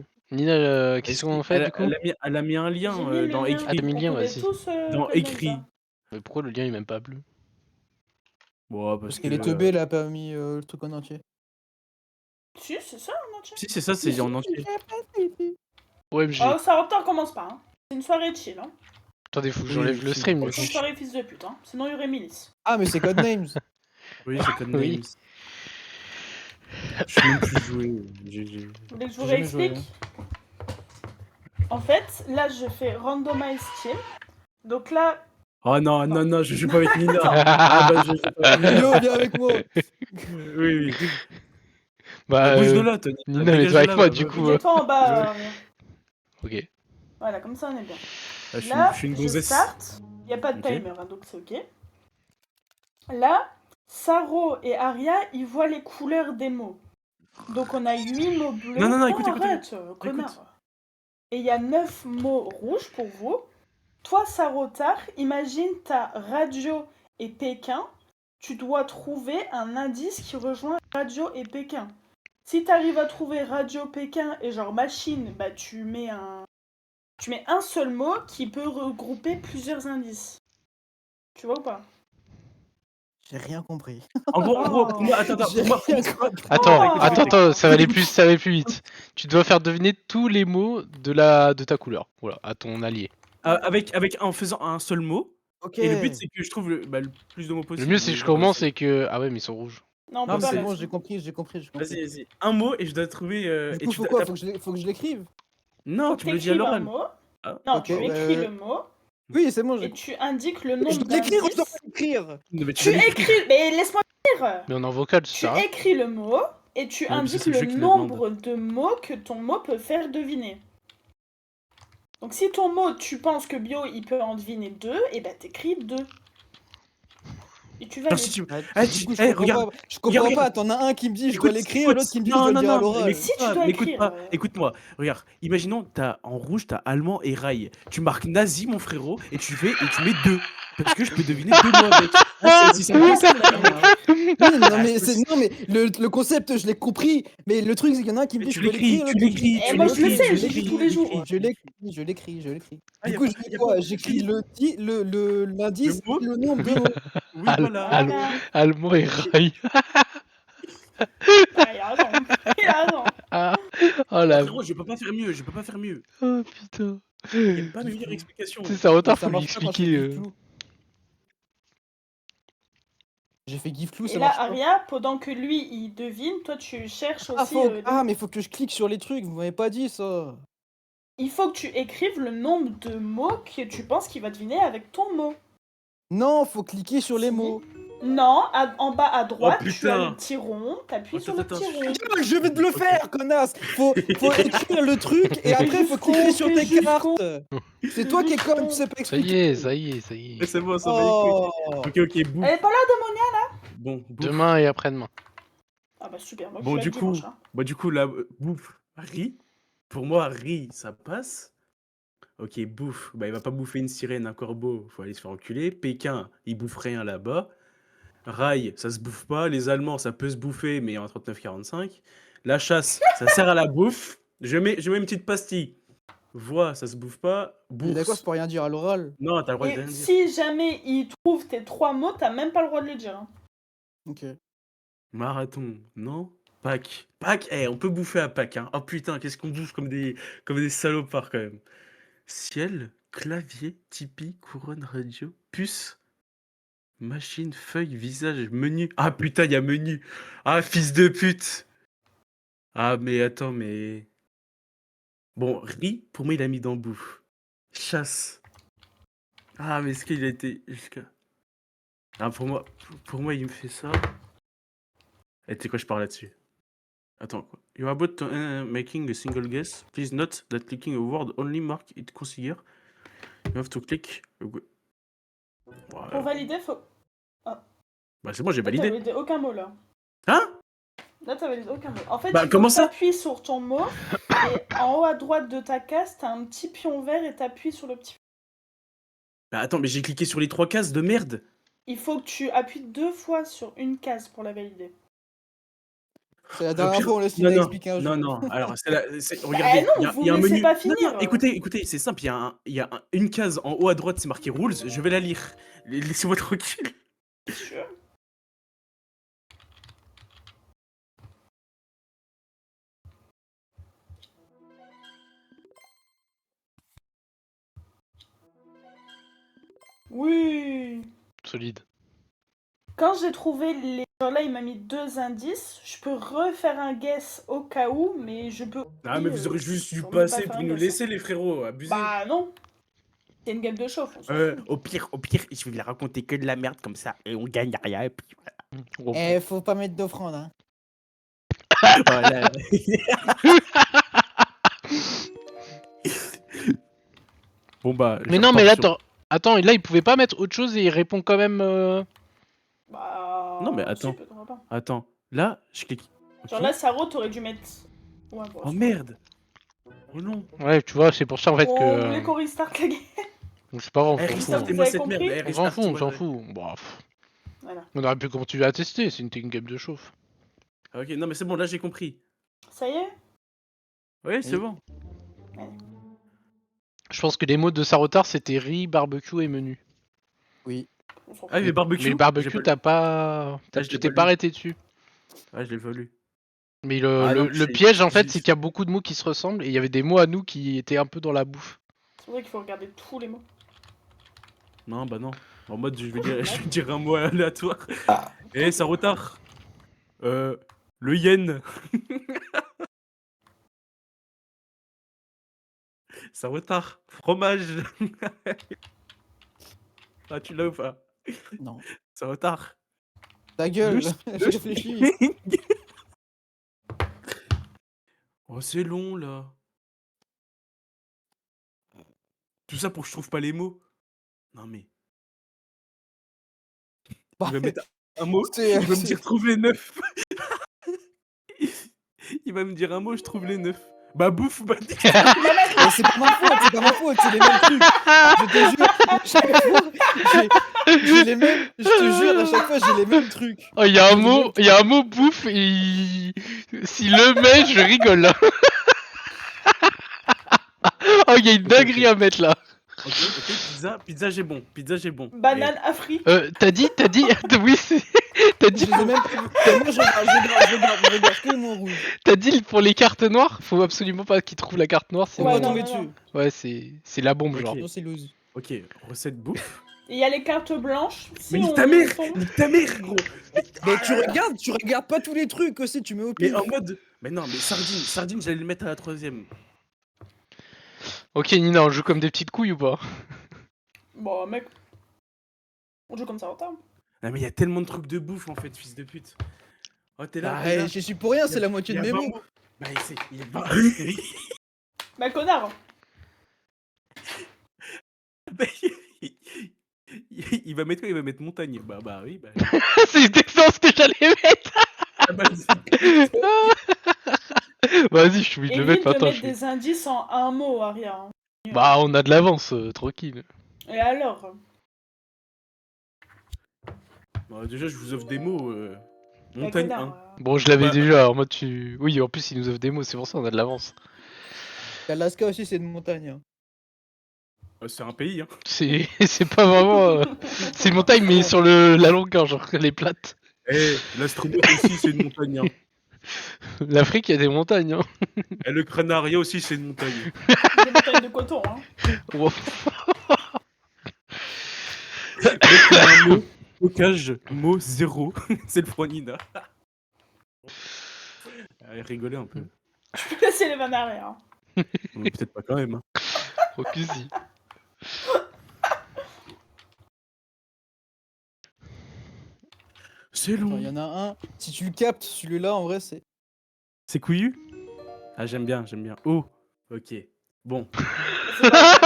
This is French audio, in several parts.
coup. Nina, Elle qu'est-ce si, qu'on fait du coup? elle a mis un J'ai lien, mis le dans lien, Ah, t'as écrit. mis vous le lien, pouvez vas-y. tous Dans Codenames. écrit. Mais pourquoi le lien il est même pas bleu? Bon, Parce parce qu'il est que, teubé, il a pas mis le truc en entier. Si, c'est ça en entier. si c'est ça, c'est en entier. OMG. Oh, ça t'en commence pas, hein. C'est une soirée chill, hein. Attendez, faut que Oui, j'enlève oui, le si. stream Oh, du C'est coup. une soirée fils de pute, hein. Sinon il y aurait milice. Ah, mais c'est Codenames. Oui, c'est Codenames. Oui. Je sais même plus jouer, GG. Vous voulez que je vous J'ai jamais joué, réexplique? En fait, là je fais randomize team. Donc là, Oh non, Non. non, non, je joue pas avec Nina. Ah bah, je joue pas avec Nina. Yo, viens avec moi. Oui, oui. Bah, Bouge de là, Tony. Nina, Dégage mets-toi de avec là, moi va, du va, coup. va. mets-toi en bas. Ouais. Rien. Ok. Voilà, comme ça on est bien. Ah, je Là, suis une je gonzesse. start. Il n'y a pas de Ok. timer, hein, donc c'est ok. Là, Saro et Aria, ils voient les couleurs des mots. Donc on a 8 mots bleus. Non, écoute, arrête, connard. Et il y a 9 mots rouges pour vous. Toi, Sarotar, imagine t'as radio et Pékin. Tu dois trouver un indice qui rejoint radio et Pékin. Si t'arrives à trouver radio Pékin et genre machine, bah tu mets un seul mot qui peut regrouper plusieurs indices. Tu vois ou pas? J'ai rien compris. En gros, pour moi, attends, J'ai pour moi, rien compris. Attends, ça va aller plus vite. Tu dois faire deviner tous les mots de ta couleur. Voilà, à ton allié. en faisant un seul mot. Ok. Et le but, c'est que je trouve le plus de mots Le possible. mieux c'est que je commence et que... Ah ouais, mais ils sont rouges. Non, on Non, peut mais pas c'est là. bon, j'ai compris. Vas-y, vas-y. Un mot et je dois trouver. Du Et coup, tu faut quoi? Faut que je l'écrive. Non, Faut tu que me le dis à t'écrives un l'oral. mot. Ah, Non, Ok, tu écris le mot Oui, c'est bon. et tu indiques le Je nombre dois l'écrire ou je dois d'indices. pas l'écrire? non, mais Tu dois l'écrire. écris, mais laisse-moi dire. Mais on est en vocal, c'est Tu ça. écris le mot et tu Ouais, mais ça, indiques c'est le le jeu qui le demande. nombre de mots que ton mot peut faire deviner. Donc si ton mot, tu penses que Bio, il peut en deviner 2, et ben t'écris 2. Et tu Non, valides. si tu. Ah, du coup, je comprends regarde. pas. Je comprends Regarde. pas. T'en as un qui me dit je dois Écoute, l'écrire, écoute. l'autre qui me dit je dois Non, le non, dire à non. l'oral. Mais Si tu écoute-moi, dois mais écoute écrire, pas. Écoute-moi. Regarde. Imaginons, en rouge, t'as allemand et rail. Tu marques nazi, mon frérot, et tu mets 2. Parce que je peux deviner 2 mots avec. Ah, c'est aussi simple que ça, frère, hein. Oui, non, mais le concept, je l'ai compris. Mais le truc, c'est qu'il y en a un qui me Mais dit tu je dois l'écris, l'écrire, tu l'autre qui me dit. l'écris, Eh, tu moi, je le l'écris, sais, tu j'écris tous les l'écris. jours. Je l'écris. Ah, Du y a coup, pas- je fais y a quoi? pas- J'écris l'indice Le mot et le nombre de mots. Oui, Al- voilà. al- Voilà. Allemand et rail. Ah, il a raison. Il a raison. Ah, oh Non, la... frérot, je peux pas faire mieux. Oh putain. Y a pas Gif meilleure flou. explication. Tu sais, ça Mais retard, ça faut lui marche pas quand je fais expliquer. gif flou. J'ai fait gif flou, Et ça là, marche pas. Aria, pendant que lui, il devine, toi, tu cherches aussi... Mais faut que je clique sur les trucs, vous m'avez pas dit ça. Il faut que tu écrives le nombre de mots que tu penses qu'il va deviner avec ton mot. Non, faut cliquer sur les mots. Non, en bas à droite, tu as putain. le petit rond, t'appuies sur le Attends, petit rond. Je vais te le faire, connasse. Faut écrire le truc et après faut cliquer sur tes cartes. C'est toi qui es con, tu sais pas Ça y expliquer. est, ça y est, ça y Mais est. c'est bon, ça va les couilles. Oh. Ok, bouffe. Elle est pas là, Demonia, là? Bon, bouffe. Demain et après-demain. Ah bah super, moi Bon, je suis du là coup, dimanche, hein. du coup, là, bouffe, riz. Pour moi, riz, ça passe. Ok, bouffe. Bah, il va pas bouffer une sirène, un corbeau. Faut aller se faire enculer. Pékin, il bouffe rien là-bas. Rail, ça se bouffe pas. Les Allemands, ça peut se bouffer, mais en 39-45. La chasse, ça sert à la bouffe. Je mets une petite pastille. Voix, ça se bouffe pas. Mais d'accord, Bourse. je peux rien dire à l'oral. Non, t'as le droit de Et rien dire. si jamais il trouve tes 3 mots, t'as même pas le droit de les dire, hein. Ok. Marathon, non? Pâques. Pâques, on peut bouffer à Pâques, hein. Oh putain, qu'est-ce qu'on bouffe comme des salopards quand même. Ciel, clavier, Tipeee, couronne, radio, puce, machine, feuille, visage, menu. Ah putain, il y a menu. Ah, fils de pute. Ah, mais attends, mais. Bon, riz, pour moi, il a mis dans bouffe. Chasse. Ah, mais est-ce qu'il a été jusqu'à. Ah, pour moi, il me fait ça. Et tu sais quoi, je parle là-dessus. Attends, quoi. You are about to making a single guess. Please note that clicking a word only mark it consider. You have to click. Pour valider, faut... Bah c'est bon, j'ai Là, t'as validé. validé aucun mot, là. Hein? Là, t'as validé aucun mot. En fait, Bah, il faut comment que ça? t'appuies sur ton mot, et en haut à droite de ta case, t'as un petit pion vert et t'appuies sur le petit... Bah attends, mais j'ai cliqué sur les 3 cases de merde. Il faut que tu appuies 2 fois sur une case pour la valider. C'est la Au dernière pire, fois, on laisse non, Lina non, expliquer un non, jeu. non. Alors, regardez, non, il y a, vous il y a un me laissez menu. pas Non, finir. non, écoutez, c'est simple. Il y a une case en haut à droite, c'est marqué Rules. Je vais la lire. Laissez-moi tranquille. Sûr. Oui. Solide. Quand j'ai trouvé les... Genre là, il m'a mis 2 indices. Je peux refaire un guess au cas où, mais je peux... Ah, mais vous aurez juste dû pour ne pas passer faire pour un nous guess. laisser, les frérots. Abusez. Bah non. C'est une game de chauffe, on s'en fout. Au pire, je vais la raconter que de la merde comme ça et on gagne rien. Et puis Bon, Eh, faut pas mettre d'offrande, hein. voilà. Bon bah. mais je non, mais repars là, sur- attends, là, il pouvait pas mettre autre chose et il répond quand même. Bah... Non, mais si, attends. pourquoi pas. Attends, là, je clique. Ok. Genre là, Saro, t'aurais dû mettre... Ouais, bon, Oh c'est- merde. Oh non. Ouais, tu vois, c'est pour ça en fait On que. voulait qu'on restart la game. C'est pas grave, Eh, on s'en Christophe, fout. vous restartez-moi avez cette compris merde. Eh, On s'en fout, on restartez-moi. s'en fout. Bon, Voilà. on aurait pu continuer à tester, c'était une game de chauffe. Ah, ok, non mais c'est bon, là j'ai compris. Ça y est? Oui, c'est Oui. bon. Je pense que les mots de Sarotar c'était riz, barbecue et menu. Oui. On s'en fout. Ah, mais barbecue. Mais le barbecue, j'ai t'as pas. Ah, je Tu l'ai t'es pas pas lu. arrêté dessus. Ah, je l'ai voulu. Mais Ah, non, le j'ai- piège en fait, j'ai- c'est qu'il y a beaucoup de mots qui se ressemblent et il y avait des mots à nous qui étaient un peu dans la bouffe. C'est vrai qu'il faut regarder tous les mots. Non, bah non. En mode, je vais dire, je vais dire un mot aléatoire. Eh, ça retard. Le yen. Ça retard. Fromage. Ah, tu l'as ou pas? Non. Ça retard. Ta gueule, Le je réfléchis. Oh, c'est long là. Tout ça pour que je trouve pas les mots. Non mais. Il va mettre un mot. C'est- Il va me c'est- dire trouve les 9. Il va me dire un mot, je trouve les 9. Bah bouffe, bah Mais c'est pas ma faute, c'est les mêmes trucs. Je te jure, à chaque fois, j'ai les mêmes. Je te jure, à chaque fois, j'ai les mêmes trucs. Oh, il y a un mot bouffe et s'il le met, je rigole là. Oh, il y a une dinguerie à mettre là. Ok, pizza j'ai bon. Pizza j'ai bon. Banane Afrique. T'as dit oui, t'as Je dit les ai même pas vus. Et moi, je regarde que les mots rouges. t'as dit pour les cartes noires, faut absolument pas qu'ils trouvent la carte noire, On sinon Ouais, va non, tomber non, non. dessus. ouais, c'est la bombe Ok. genre. Sinon, c'est loose. Ok, recette bouffe. Et il y a les cartes blanches. Si Mais on nique ta mère tombe- Nique ta mère, gros. Mais tu regardes pas tous les trucs aussi, tu mets au Mais pire. en mode. Mais non, mais sardine, j'allais le mettre à la 3ème. Ok Nina, on joue comme des petites couilles ou pas? Bon, mec. On joue comme ça, autant. Non, mais il y a tellement de trucs de bouffe en fait, fils de pute. Oh, t'es là. t'es là. Je suis pour rien, c'est la moitié de Il y mes a 20 mots. mots. Bah, il y a 20. Bah, connard. Bah, il va mettre quoi? Il va mettre montagne. Bah oui, bah. C'est exactement ce que j'allais mettre. Ah, bah, vas-y. Vas-y, je suis obligé de le Évite mettre. de Attends, mettre des indices en un mot, Aria. hein. Bah, on a de l'avance, tranquille. Et alors? Bah, déjà, je vous offre des mots. Bah, Montagne connard, 1. Bon, je l'avais Bah. déjà en mode tu. Oui, en plus, il nous offre des mots, c'est pour ça on a de l'avance. Alaska aussi, c'est une montagne. hein. C'est un pays, hein. C'est pas vraiment. C'est une montagne, mais sur la longueur, genre, elle est plate. Eh, l'astronaute aussi, c'est une montagne. Hein. L'Afrique, il y a des montagnes, hein. Et le crânaria aussi, c'est une montagne. Des montagnes de coton, hein. Wow. Mec, il y a un mot. Bocage, mot 0. C'est le Froinina. Allez, rigolez un peu. Je peux laisser les vannes arrière. hein. Mais peut-être pas quand même. Hein. Oh, que si. C'est Attends, long. il y en a un. Si tu le captes, celui-là, en vrai, c'est. C'est couillu? Ah, j'aime bien, j'aime bien. Oh, ok. Bon. C'est pas-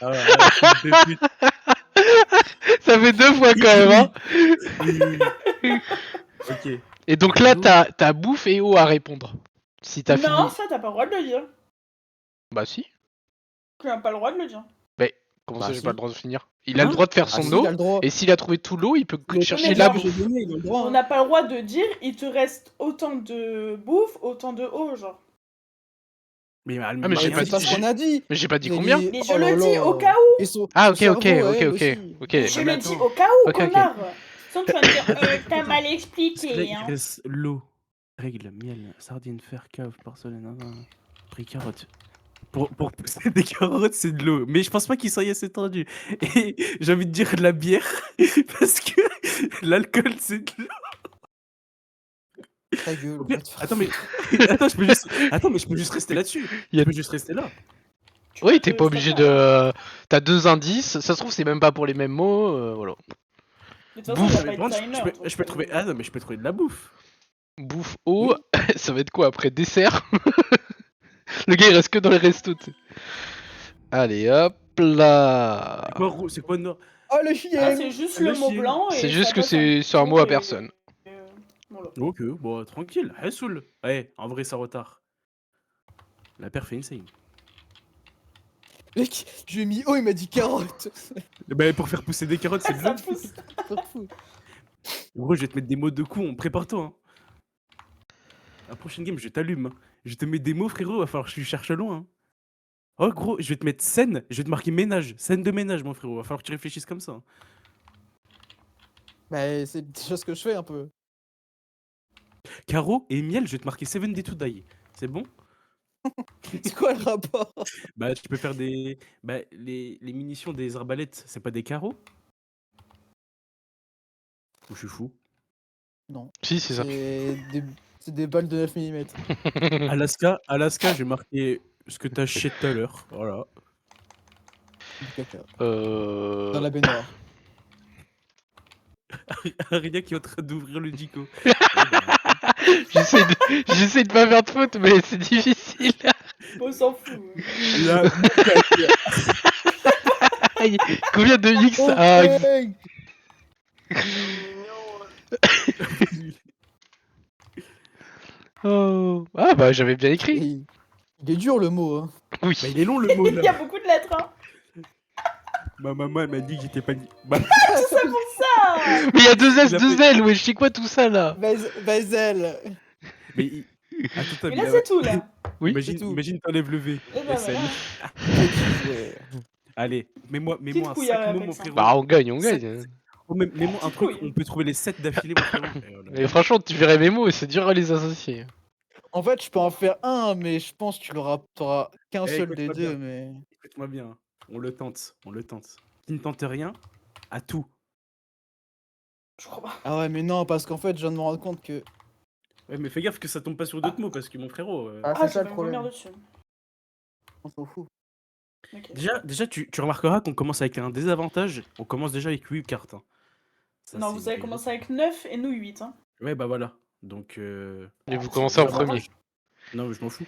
Ah, fils de pute. Ça fait 2 fois quand même, hein. Oui. Ok. Et donc là, t'as bouffe et eau à répondre. Si t'as Non, fini. ça, t'as pas le droit de le dire. Bah, si. Tu n'as pas le droit de le dire. Comment Bah, ça, j'ai si. pas le droit de finir? Il a le Hein? droit de faire Ah son si, il eau, a le droit. et s'il a trouvé tout l'eau, il peut que Mais chercher mais la genre, bouffe. j'ai donné, il a le droit. On hein. n'a pas le droit de dire il te reste autant de bouffe, autant de eau, genre. Mais mais Bah, j'ai pas c'est dit- pas ce qu'on a dit. Mais j'ai pas dit J'ai combien? dit, Mais je oh là le dis là. au cas où. Et son, Ah, son ok, cerveau, ok, elle ok, aussi. ok. Mais je Non, mais le dis attends. au cas où, Ok, ok. connard. Sinon tu vas me dire, t'as mal Parce que là, expliqué, il hein. reste l'eau, règle, miel, sardine, fer, cave, porcelaine, prix carotte. Pour pousser des carottes, c'est de l'eau. Mais je pense pas qu'il soit assez tendu. Et j'ai envie de dire de la bière, parce que l'alcool, c'est de l'eau. Ta gueule. Au pire- va te faire Attends, mais... foutre. Attends, mais je peux juste rester là-dessus. Il y a- Je peux juste rester là. Tu Oui, peux t'es te pas obligé stopper, hein. de. T'as 2 indices, ça se trouve, c'est même pas pour les mêmes mots, voilà. De toute façon, il Bouffe. n'y a Non, mais pas par de contre, timer. je peux trouver... Ah non, mais je peux trouver de la bouffe. Bouffe, eau, Oui. ça va être quoi après? Dessert? Le gars, il reste que dans les restos, tu sais. Allez, hop là. C'est quoi noir? Oh le Ah, chien. c'est juste Le le mot chien. blanc et C'est ça juste que passe un c'est un mot mot à et- personne. voilà. Ok, bon, tranquille. Hassoul. Ouais, en vrai, ça retard. La paire fait insane. Mec, je lui ai mis oh, il m'a dit carotte. Bah, pour faire pousser des carottes, c'est de Ça l'eau. pousse. T'en fous. En gros, je vais te mettre des mots de con, prépare-toi. Hein. La prochaine game, je t'allume. Hein. Je te mets des mots, frérot, va falloir que tu cherches loin. Hein. Oh, gros, je vais te mettre scène, je vais te marquer ménage. Scène de ménage, mon frérot. Va falloir que tu réfléchisses comme ça. Hein. Bah, c'est déjà ce que je fais un peu. Caro et miel, je vais te marquer 7 day to die. C'est bon? C'est quoi le rapport? Bah, tu peux faire des. Bah, les munitions des arbalètes, c'est pas des carreaux? Ou je suis fou? Non. Si, c'est ça. C'est des balles de 9 mm. Alaska, j'ai marqué ce que t'as acheté tout à l'heure. Voilà. Du caca. Dans Euh... la baignoire. Aria qui est en train d'ouvrir le dico. J'essaie de pas faire de faute, mais c'est difficile. On s'en fout. La Aïe, combien de X Oh, ah, hey oh. Ah bah j'avais bien écrit. Il est dur le mot, hein. Oui. Bah, il est long le mot Il y a là. beaucoup de lettres, hein. Ma maman elle m'a dit que j'étais pas. Bah, C'est pour ça. Mais il y a 2 S, Il a 2 fait- L, wesh, c'est quoi tout ça là? Bazel. mais attends, Mais là, c'est tout, là. Oui. Imagine, c'est tout. imagine t'enlèves le V. Et ben SL. voilà. Ouais. Allez, mets-moi un Petite 5 couillère, mots, mon Apex, hein. frérot. Bah on gagne, on Sept. gagne. Oh, mets-moi un Petite truc, couille. on peut trouver les 7 d'affilée, mon frérot. Et voilà. Mais franchement, tu verrais mes mots, c'est dur à les associer. En fait, je peux en faire un, mais je pense que t'auras qu'un Eh, seul des écoute-moi deux, bien. mais. Écoute-moi bien, hein. On le tente, on le tente. Qui ne tente rien, à tout. Je crois pas. Ah ouais, mais non, parce qu'en fait, je viens de me rendre compte que. Ouais, mais fais gaffe que ça tombe pas sur d'autres mots, parce que mon frérot. Ah, Ah, c'est je ça vais le me vomir problème. dessus. On s'en fout. Ok. Déjà tu remarqueras qu'on commence avec un désavantage. On commence déjà avec 8 cartes. Hein. Ça, Non, c'est vous avez une commencé avec 9 et nous 8, hein. Ouais, bah voilà. Donc. Et vous c'est commencez en désavantage. premier. Non, mais je m'en fous.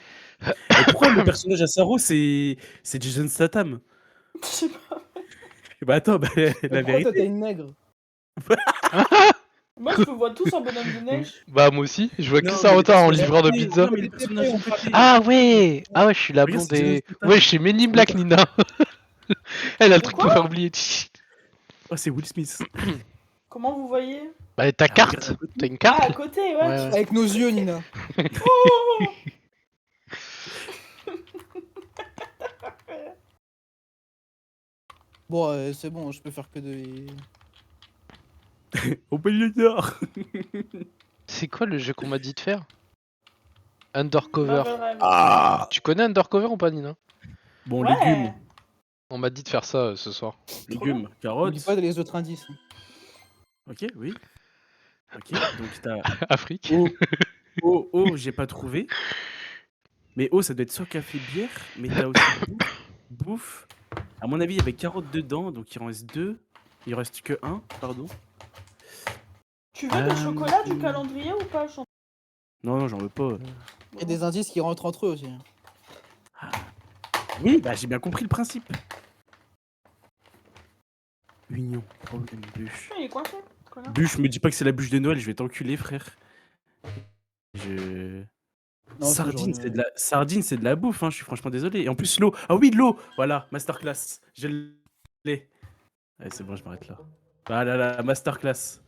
Et pourquoi le personnage à Saro, c'est Jason Statham? Je sais pas. Bah attends, bah, la Mais pourquoi toi, vérité. t'es une nègre? Moi, je te vois tous en bonhomme de neige. Bah moi aussi, je vois que Non, ça mais retard en les livreur de personnages pizza. Non, mais les personnages sont pétés. Ah ouais, je suis la Regarde, blonde c'est et... Jason Statham. Ouais, je suis Men in Black Nina. Elle a le truc quoi pour faire oublier. Oh, c'est Will Smith. Comment vous voyez? Bah ta Ah, regarde carte, à côté. t'as une Ah, à carte? côté, ouais. Ouais, ouais. Avec nos yeux, Nina. Oh Bon, c'est bon, je peux faire que de. On peut le dire. C'est quoi le jeu qu'on m'a dit de faire? Undercover. Marvel Rivals. Ah. Tu connais Undercover ou pas Nina? Bon, Ouais. légumes. On m'a dit de faire ça ce soir. Légumes, N'oublie carottes. pas les autres indices. Ok, oui. Ok, donc t'as Afrique. Oh, j'ai pas trouvé. Mais ça doit être soit café bière, mais t'as aussi bouffe. À mon avis, il y avait carottes dedans, donc il en reste 2. Il reste que 1, pardon. Tu veux des chocolats du calendrier ou pas, Chantal? Non, j'en veux pas. Il y a des indices qui rentrent entre eux aussi. Oui, bah j'ai bien compris le principe. Union, problème, bûche. Il est coincé, connard. Bûche, me dis pas que c'est la bûche de Noël, je vais t'enculer, frère. Je... Non, c'est Sardine, genre, c'est de la bouffe, hein, je suis franchement désolé. Et en plus, l'eau. Ah oui, de l'eau. Voilà, masterclass. J'ai le Allez, c'est bon, je m'arrête là. Ah là là, masterclass.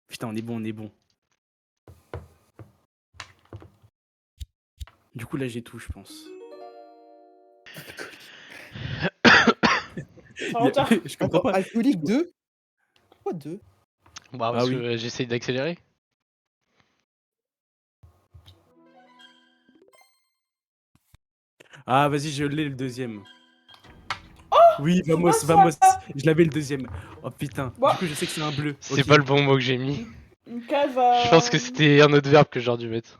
Putain, on est bon, on est bon. Du coup, là, j'ai tout, je pense. Ça retard. Je comprends Attends, pas. alcoolique 2 Pourquoi 2 Bah, parce Ah oui. que j'essaye d'accélérer. Ah, vas-y, je l'ai le deuxième. Oui, c'est vamos, pas ça. vamos. Je l'avais le deuxième. Oh putain. Bon. Du coup, je sais que c'est un bleu. C'est Ok. pas le bon mot que j'ai mis. Une cave à... Je pense que c'était un autre verbe que j'aurais dû mettre.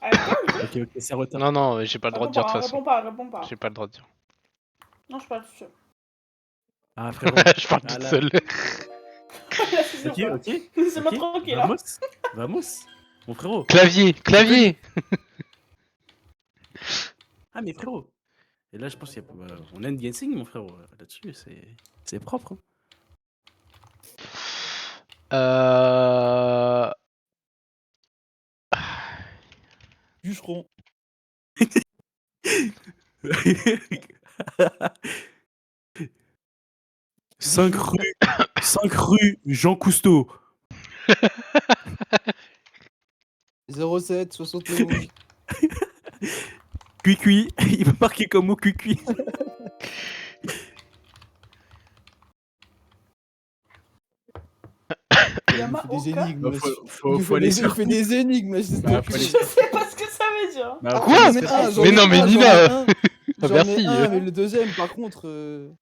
Alcool. Ok, ok, ça retarde. Non, non, j'ai pas le droit de dire de toute façon. Réponds pas. J'ai pas le droit de dire. Non, je parle tout seul. Ah, frérot. Je parle Ah, toute là. seule. Ok, ok. C'est moi ok. tranquille. Hein. Vamos. Vamos. Mon frérot. Clavier, clavier. Ah, mais frérot. Et là, je pense qu'il y a... on a une dancing, mon frérot. Là-dessus, c'est propre. Hein. Bûcheron. 5 rue Jean Cousteau. 07 71. Cuicui. Il va marquer comme mot cuicui. Il Yama fait des Oka. énigmes. Bah, Il faut aller il sur... fait des énigmes. s'il te Bah, plaît. faut aller Je sais pas ce que ça veut dire. Bah, Quoi faut J'en aller ai sur- un, j'en Mais ai non, un, mais j'en ai Nina. un. J'en ai Merci. un, mais le deuxième, par contre,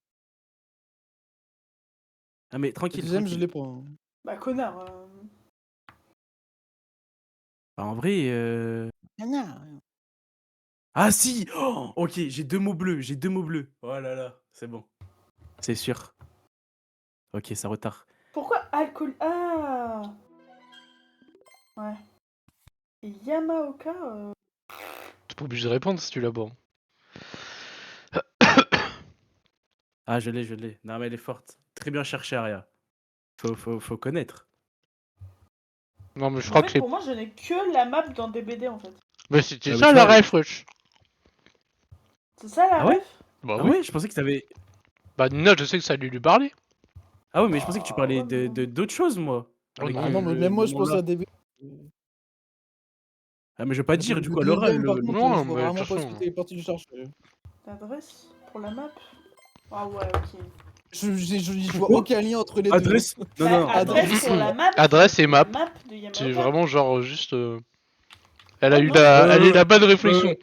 Ah, mais le tranquille. deuxième, je tranquille. l'ai pas. Hein. Bah connard. Bah, en vrai... Ah si. Oh, ok, j'ai 2 mots bleus. Oh là là, c'est bon. C'est sûr. Ok, ça retarde. Pourquoi alcool? Ah. Ouais. Et Yamaoka. T'es pas obligé de répondre si tu l'as bon. Ah, je l'ai. Non, mais elle est forte. Très bien cherché, Aria. Faut connaître. Non, mais je En crois fait, que les. pour moi, je n'ai que la map dans des BD en fait. Mais c'était Ah, mais ça tu la vois, ref, wesh. C'est ça la Ah ouais? ref? Bah Ah oui. ouais, je pensais que t'avais... Bah Nina, je sais que ça a dû lui parler. Ah ouais, mais je pensais que tu parlais ouais, mais de d'autres choses, moi. Oh Avec non. Ah non, mais même moi, je pense là. à des. Ah, mais je vais pas dire, du coup, à Le l'oral. deuxième, par contre, Non, je vois mais de vraiment toute pas ce façon. que t'es parti chercher. L'adresse pour la map? Ah ouais, ok. Je vois aucun lien entre les deux. Adresse. Non, Bah, non. adresse pour la map. Adresse et map. La map de Yamaoka. C'est vraiment genre juste. Elle a Oh eu non. elle a eu la bonne réflexion.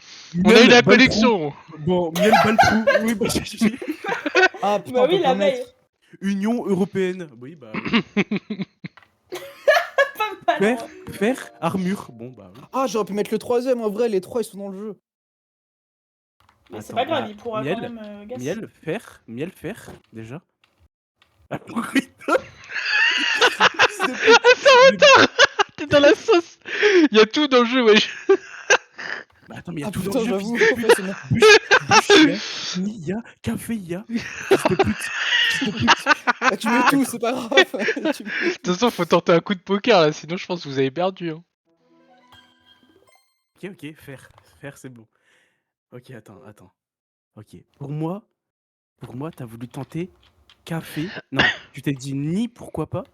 On a eu la connexion. Bon, Miel Baltrou. Oui, bah, Ah putain, Bah on oui, peut la pas veille. mettre. Union européenne. Oui, bah. Oui. Pas mal. hein. Fer, armure. Bon, bah. Oui. Ah, j'aurais pu mettre le troisième. En vrai, les trois, ils sont dans le jeu. Mais c'est Attends, pas grave, bah, il pourra miel, quand même gasser. Miel, fer, déjà. Ah, T'es dans la sauce. Il y a tout dans le jeu, wesh. Bah, attends, mais il y a Ah tout dans putain, le jeu. j'avoue. fils de en pute. fait, c'est ma- Bûche, il y a, café, il y a. Fils de pute. Ah, tu mets tout, c'est pas grave. Tu mets- De toute façon, faut tenter un coup de poker là, sinon je pense que vous avez perdu. Hein. Ok, fer, c'est bon. Ok, attends. Ok, pour moi, t'as voulu tenter café. Non, tu t'es dit ni, pourquoi pas.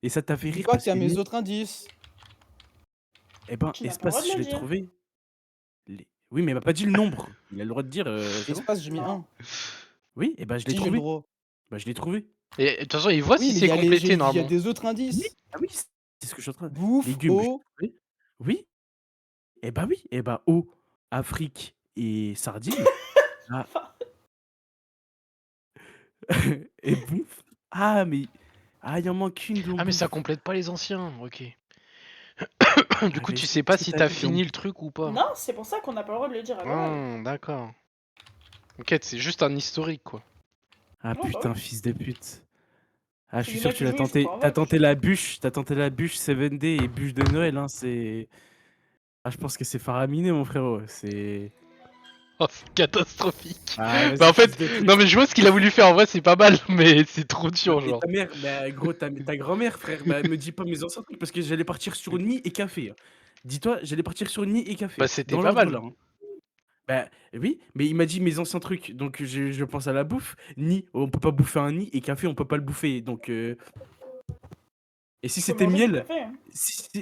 Et ça t'a fait Dis rire pas parce qu'il y a que mes ni- autres indices. Eh ben, Tu n'as pas le droit espace, de je le l'ai dire. trouvé. Oui, mais il m'a pas dit le nombre. Il a le droit de dire. C'est bon. Espace, j'ai mis un. Oui, et ben je l'ai Si, j'ai le trouvé. droit. Bah, je l'ai trouvé. Et de toute façon, il voit Oui, si mais c'est il y a complété il y a normalement. des autres indices. Oui, ah oui, c'est ce que je suis en train de. Bouffe, Légumes. je l'ai eau. trouvé. Oui. Eh ben oui. Eh ben eau, Afrique et sardines. Ah. Et bouffe. Ah mais il en manque une. Ah, mais ça complète pas les anciens, ok. Du coup, mais tu c'est sais pas ce que si t'as t'as dit, fini le truc ou pas. Non, c'est pour ça qu'on n'a pas le droit de le dire à l'oral. D'accord. Ok, c'est juste un historique quoi. Ah Non, bah putain, oui. fils de pute. Ah, je C'est suis des sûr mecs que tu l'as qui jouent, ils tenté. sont pas T'as en tenté la bûche. T'as tenté la bûche 7D et bûche de Noël. Hein, c'est. Ah, je pense que c'est faraminé, mon frérot. C'est. Oh, c'est catastrophique. Ah, vas-y, Bah en fait, fils de pute. non mais je vois ce qu'il a voulu faire en vrai, c'est pas mal, mais c'est trop dur Mais genre. ta mère, bah, gros, ta grand-mère, frère, bah, me dis pas mes anciens trucs parce que j'allais partir sur nid et café. Hein. Dis-toi, j'allais partir sur nid et café. Bah c'était Dans pas l'ordre mal. là. Hein. Bah oui, mais il m'a dit mes anciens trucs, donc je pense à la bouffe. Nid, on peut pas bouffer un nid, et café, on peut pas le bouffer. Donc, et si Tu peux c'était manger du miel, café. Hein.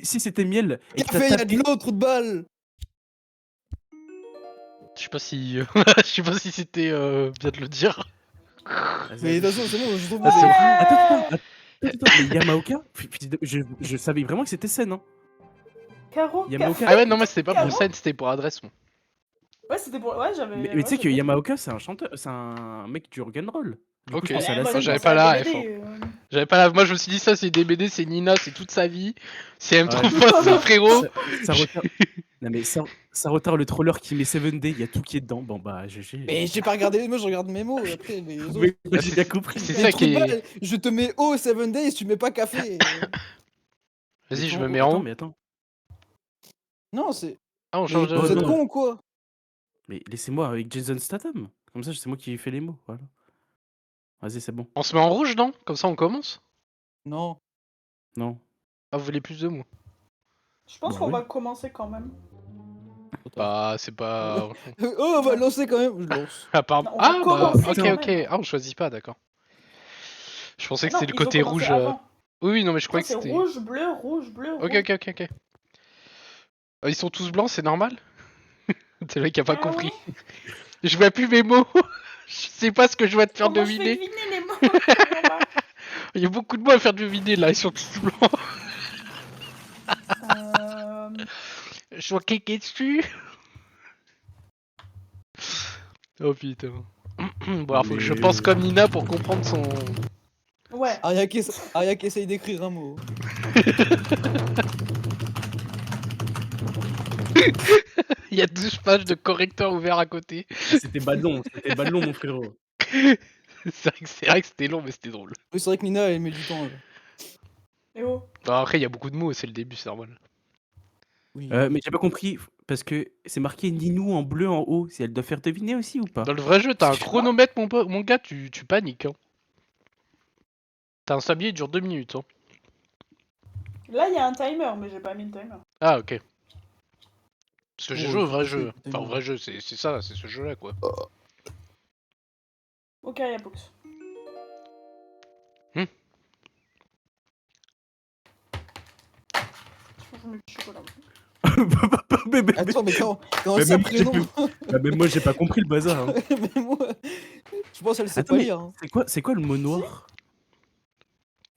si c'était miel, et que t'as Café, il y a de tapé. l'eau, trou de balle. Je sais pas si. Je sais pas si c'était bien de le dire. Vas-y, Mais de vas-y. toute façon, c'est bon, je trouve Ah, que c'est bon. Attends, mais Yamaoka, je savais vraiment que c'était scène, hein. Caro, Yamaoka. Ah ouais, non, moi c'était pas pour Caro scène, c'était pour adresse. Moi. Ouais, c'était pour. Ouais, j'avais. Mais Ouais, tu sais que j'avais- Yamaoka, c'est un chanteur, c'est un mec du rock'n'roll. Du coup, Ok. je Ah, pense à mais la moi, Moi je scène. j'avais pensais pas à la DVD. ref. J'avais pas la. Moi je me suis dit ça, c'est DBD, c'est Nina, c'est toute sa vie. C'est M3 Ouais, c'est ça, frérot. ça retarde. Non, mais ça retarde le troller qui met 7D, il y a tout qui est dedans. Bon, bah, GG. Mais j'ai pas regardé les mots, je regarde mes mots. Après, les autres. Oui, Ah, j'ai bien compris. c'est Mais ça trou qui de est. balle, je te mets O 7 days, tu mets pas café. Vas-y, je Mettons- me mets en attends, haut. mais attends. Non, c'est. Ah, on Mais change Oh, vous êtes de. non. con ou quoi? Mais laissez-moi avec Jason Statham. Comme ça, c'est moi qui ai fait les mots. Voilà. Vas-y, c'est bon. On se met en rouge, non? Comme ça on commence. Non. Non. Ah, vous voulez plus de mots? Je pense Bah qu'on oui. va commencer quand même. Bah, c'est pas. Oh, on va lancer quand même. Je lance. Ah, pardon. Non, on va Ah, bah, commencer ok, quand ok. même. Ah, on choisit pas, d'accord. Je pensais que Non, c'était le il faut côté commencer rouge. avant. Oui, oui, non, mais je Ça, croyais que c'est c'était. rouge, bleu, rouge, bleu, Ok, rouge. ok, ok, ok. Ils sont tous blancs, c'est normal? C'est le mec qui a pas Ah compris. ouais. Je vois plus mes mots. Je sais pas ce que je dois te faire Comment je fais deviner. deviner les mots? Je comprends pas. Il y a beaucoup de mots à faire deviner là, ils sont tous blancs. Je dois cliquer dessus. Oh putain. Bon, alors faut que je pense comme Nina pour comprendre son. Ouais. Aria qui essaye d'écrire un mot. Il y a 12 pages de correcteur ouvert à côté. Ah, c'était ballon, mon frérot. C'est vrai que c'était long, mais c'était drôle. Oui, c'est vrai que Nina, elle met du temps. Là. Et oh. Bon, après, il y a beaucoup de mots, c'est le début, c'est normal. Oui. Mais j'ai pas compris, parce que c'est marqué Ninou en bleu en haut. Si elle doit faire deviner aussi ou pas? Dans le vrai jeu, t'as un chronomètre, mon gars, tu paniques. Hein. T'as un sablier, il dure 2 minutes. Hein. Là, il y a un timer, mais j'ai pas mis le timer. Ah, ok. Parce que j'ai Oh, joué au faut vrai passer, jeu. putain. Enfin, au vrai jeu, c'est ça, c'est ce jeu-là, quoi. Ok, il y a box. Je mets du chocolat. Mais Attends, mais quand Mais ça même- prénom. même moi, j'ai pas compris le bazar. Hein. Mais moi, je pense qu'elle sait Attends, pas mais lire. Hein. c'est quoi le mot noir?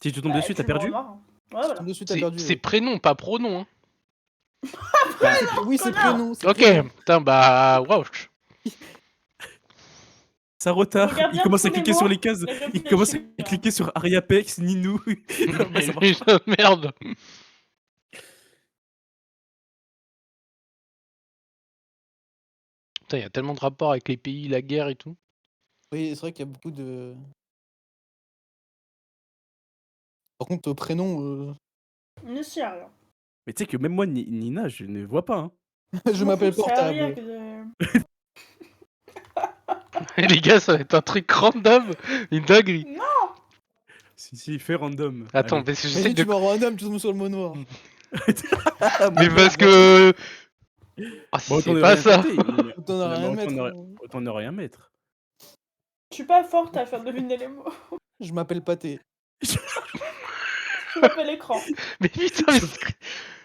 Si tu tombes Bah, dessus, t'as tu le perdu? remarques, hein. Ouais, voilà. Dessus, t'as perdu. C'est prénom, pas pronom. Hein. Oui, c'est connard. prénom. c'est Ok, prénom. putain, bah, waouh. Ça retarde. Regarde Il bien commence à tous les cliquer mots sur les cases. et Il réfléchis commence à bien. cliquer sur Ariapex, Ninou. Bah, ça marche. Merde. Putain, il y a tellement de rapports avec les pays, la guerre et tout. Oui, c'est vrai qu'il y a beaucoup de. Par contre, prénom, Ne sais rien. Mais tu sais que même moi, Nina, je ne vois pas. Hein. je m'appelle C'est Aria Portable. que Les gars, ça va être un truc random, une dinguerie. Si, fais random. Attends, Allez. parce que Mais j'essaie si de. tu m'en random, tu tombes sur le mot noir. Mais parce que. Ah, si Bon, c'est autant ne pas rien ça. capter, mais- T'en as mais rien à autant mettre. autant ne rien mettre. Je suis pas forte à faire deviner les mots. Je m'appelle Pâté. Je m'appelle écran. Mais putain,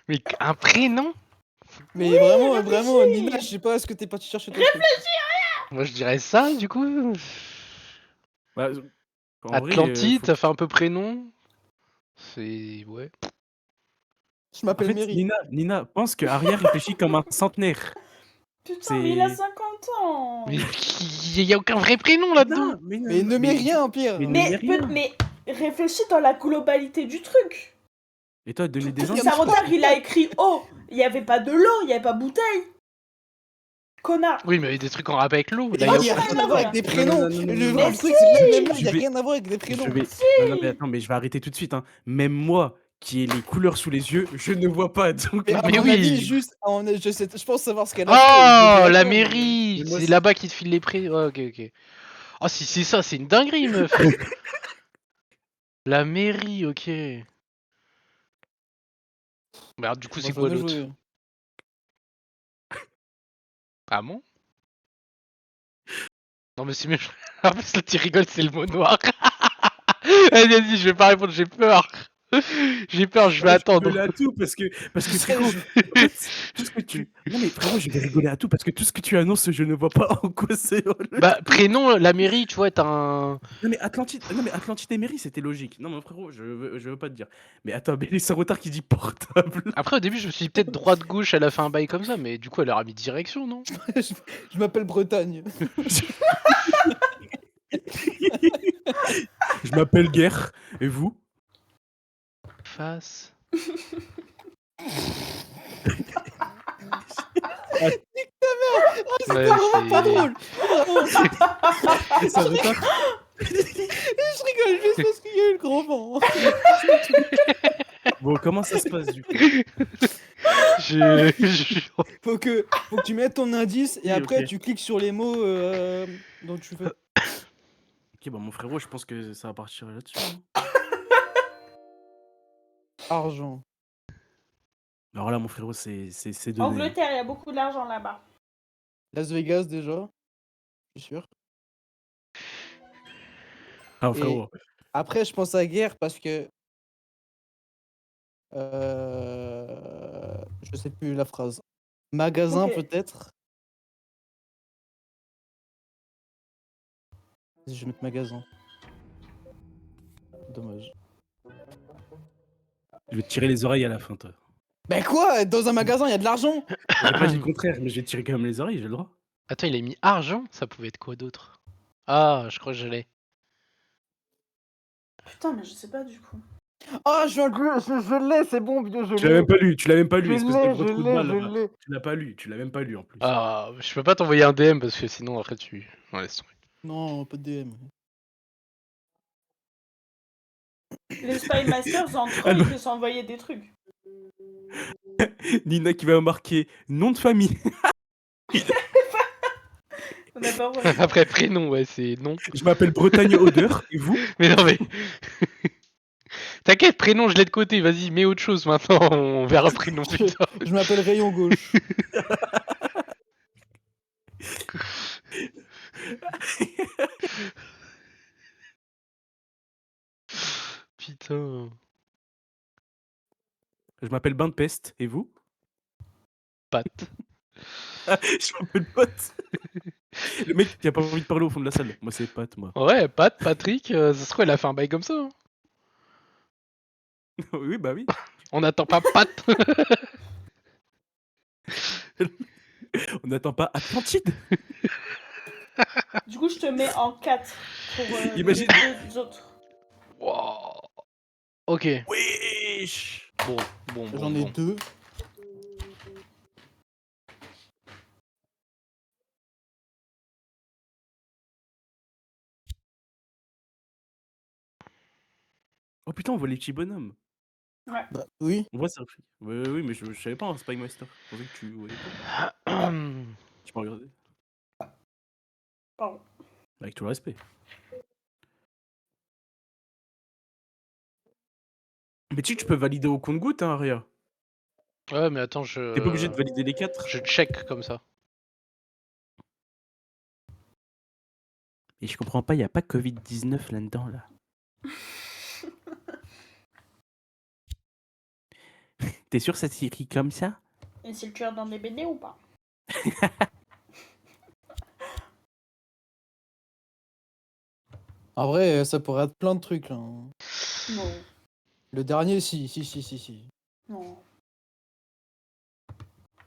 mais un prénom. Mais vraiment, réfléchis. vraiment, Nina, je sais pas ce que t'es parti chercher toi. Moi, je dirais ça, du coup. Bah, en vrai, Atlantide, faut- ça fait un peu prénom. C'est. Ouais. Je En m'appelle fait, Mary. Nina, pense que Aria réfléchit comme un centenaire. Putain, mais il a C'est- 50 ans. Mais il y a aucun vrai prénom là-dedans. Non, Mais ne mets rien, Pierre. mais- Mais, rien. mais réfléchis dans la globalité du truc. Et toi, donner des Parce gens. que Sarotar, il a écrit eau. Il y avait pas de l'eau, il y avait pas bouteille. Connard. Oui, mais il y a des trucs en rapport avec l'eau. Il Là, n'y a il y a rien à voir avec des Non, prénoms. non, non, non, Le non, vrai non. truc, c'est que même là, Je il n'y a vais- rien à voir avec des prénoms. Je vais. Non, mais attends, mais je vais arrêter tout de suite. Hein. Même moi, qui ai les couleurs sous les yeux, je ne vois pas. Donc, Mais à Mais mon oui. avis, juste, je pense savoir ce qu'elle a Oh, fait. Je vais la dire d'accord, mairie. mais moi, C'est c'est- là-bas qu'ils te filent les prix. Ouais, ok, ok. Oh, si c'est ça, c'est une dinguerie, meuf. La mairie, ok. Bah, alors, du coup, mais- c'est Bon, quoi faut bien l'autre? jouer. Ah bon? Non, mais c'est mieux. En plus, là, tu rigoles, c'est le mot noir. Vas-y, je vais pas répondre, j'ai peur. J'ai peur, je vais Ouais, Je attendre. rigolais à tout parce que Je sais, frérot, je- en fait, tout ce que tu non mais frérot, je vais rigoler à tout parce que tout ce que tu annonces, je ne vois pas en quoi c'est le Bah, truc. prénom, la mairie, tu vois, t'as un. Non mais Atlantide et Mairie, c'était logique. Non mais frérot, je veux pas te dire. Mais attends, mais les Sarotard qui dit portable. Après, au début, je me suis dit peut-être droite-gauche, elle a fait un bail comme ça, mais du coup, elle leur a mis direction, non? je m'appelle Bretagne. Je m'appelle Guerre et vous? Face. C'était Ouais, vraiment pas c'est. drôle. Vraiment. Les Sarotard Je rigole juste parce qu'il y a eu le gros vent. Bon, comment ça se passe du coup? Je. Faut que tu mettes ton indice et Oui, après ok. tu cliques sur les mots dont tu veux. Ok, bah mon frérot, je pense que ça va partir là-dessus, hein. Argent. Alors là, mon frérot, c'est donné, hein. Angleterre, il y a beaucoup d'argent là-bas. Las Vegas déjà. Je suis sûr. Ah, mon Et frérot. après je pense à guerre parce que je sais plus la phrase. Magasin Ok. peut-être. Vas-y, je vais mettre magasin. Dommage. Je vais te tirer les oreilles à la fin, toi. Ben quoi? Dans un magasin, il y a de l'argent? J'ai pas dit le contraire, mais je vais te tirer quand même les oreilles, j'ai le droit. Attends, il a mis argent? Ça pouvait être quoi d'autre? Ah, je crois que je l'ai. Putain, mais je sais pas du coup. Ah, je l'ai, c'est bon, je Tu l'as même pas lu, Je espèce de l'ai, gros je trou de l'ai, balle, je là. l'ai. Tu l'as même pas lu en plus. Ah, je peux pas t'envoyer un DM parce que sinon, après, tu. Non, laisse tomber. Non, pas de DM. Les Spy Masters, entre eux, Ah non. ils peuvent s'envoyer des trucs. Nina qui va marquer nom de famille. On n'a pas reçu. Après, prénom, ouais, c'est non. Je m'appelle Bretagne Odeur, et vous? Mais non, mais. T'inquiète, prénom, je l'ai de côté, vas-y, mets autre chose maintenant, on verra prénom plus tard. Je m'appelle Rayon Gauche. Putain. Je m'appelle Bain de Peste, et vous? Patte. Je m'appelle Pat. Le mec qui a pas envie de parler au fond de la salle. Moi, c'est Pat, moi. Ouais, Pat, Patrick, ça se trouve, elle a fait un bail comme ça. Hein. Oui, bah oui. On n'attend pas Pat. On n'attend pas Atlantide. Du coup, je te mets en 4 pour Imagine. les deux autres. Wow. Ok. Wesh. Bon. J'en ai deux. Oh putain, on voit les petits bonhommes. Ouais. Bah oui. On voit ça. Oui, mais je savais pas un Spy Master. Je pensais que tu voyais pas. Tu peux regarder. Pardon. Avec tout le respect. Mais tu peux valider au compte-goutte, hein, Aria. Ouais, mais attends, T'es pas obligé de valider les 4. Je check comme ça. Et je comprends pas, y a pas Covid-19 là-dedans, là. T'es sûr que ça s'écrit comme ça? Et c'est le tueur dans des BD ou pas? En vrai, ça pourrait être plein de trucs là. Non. Le dernier, si. Non.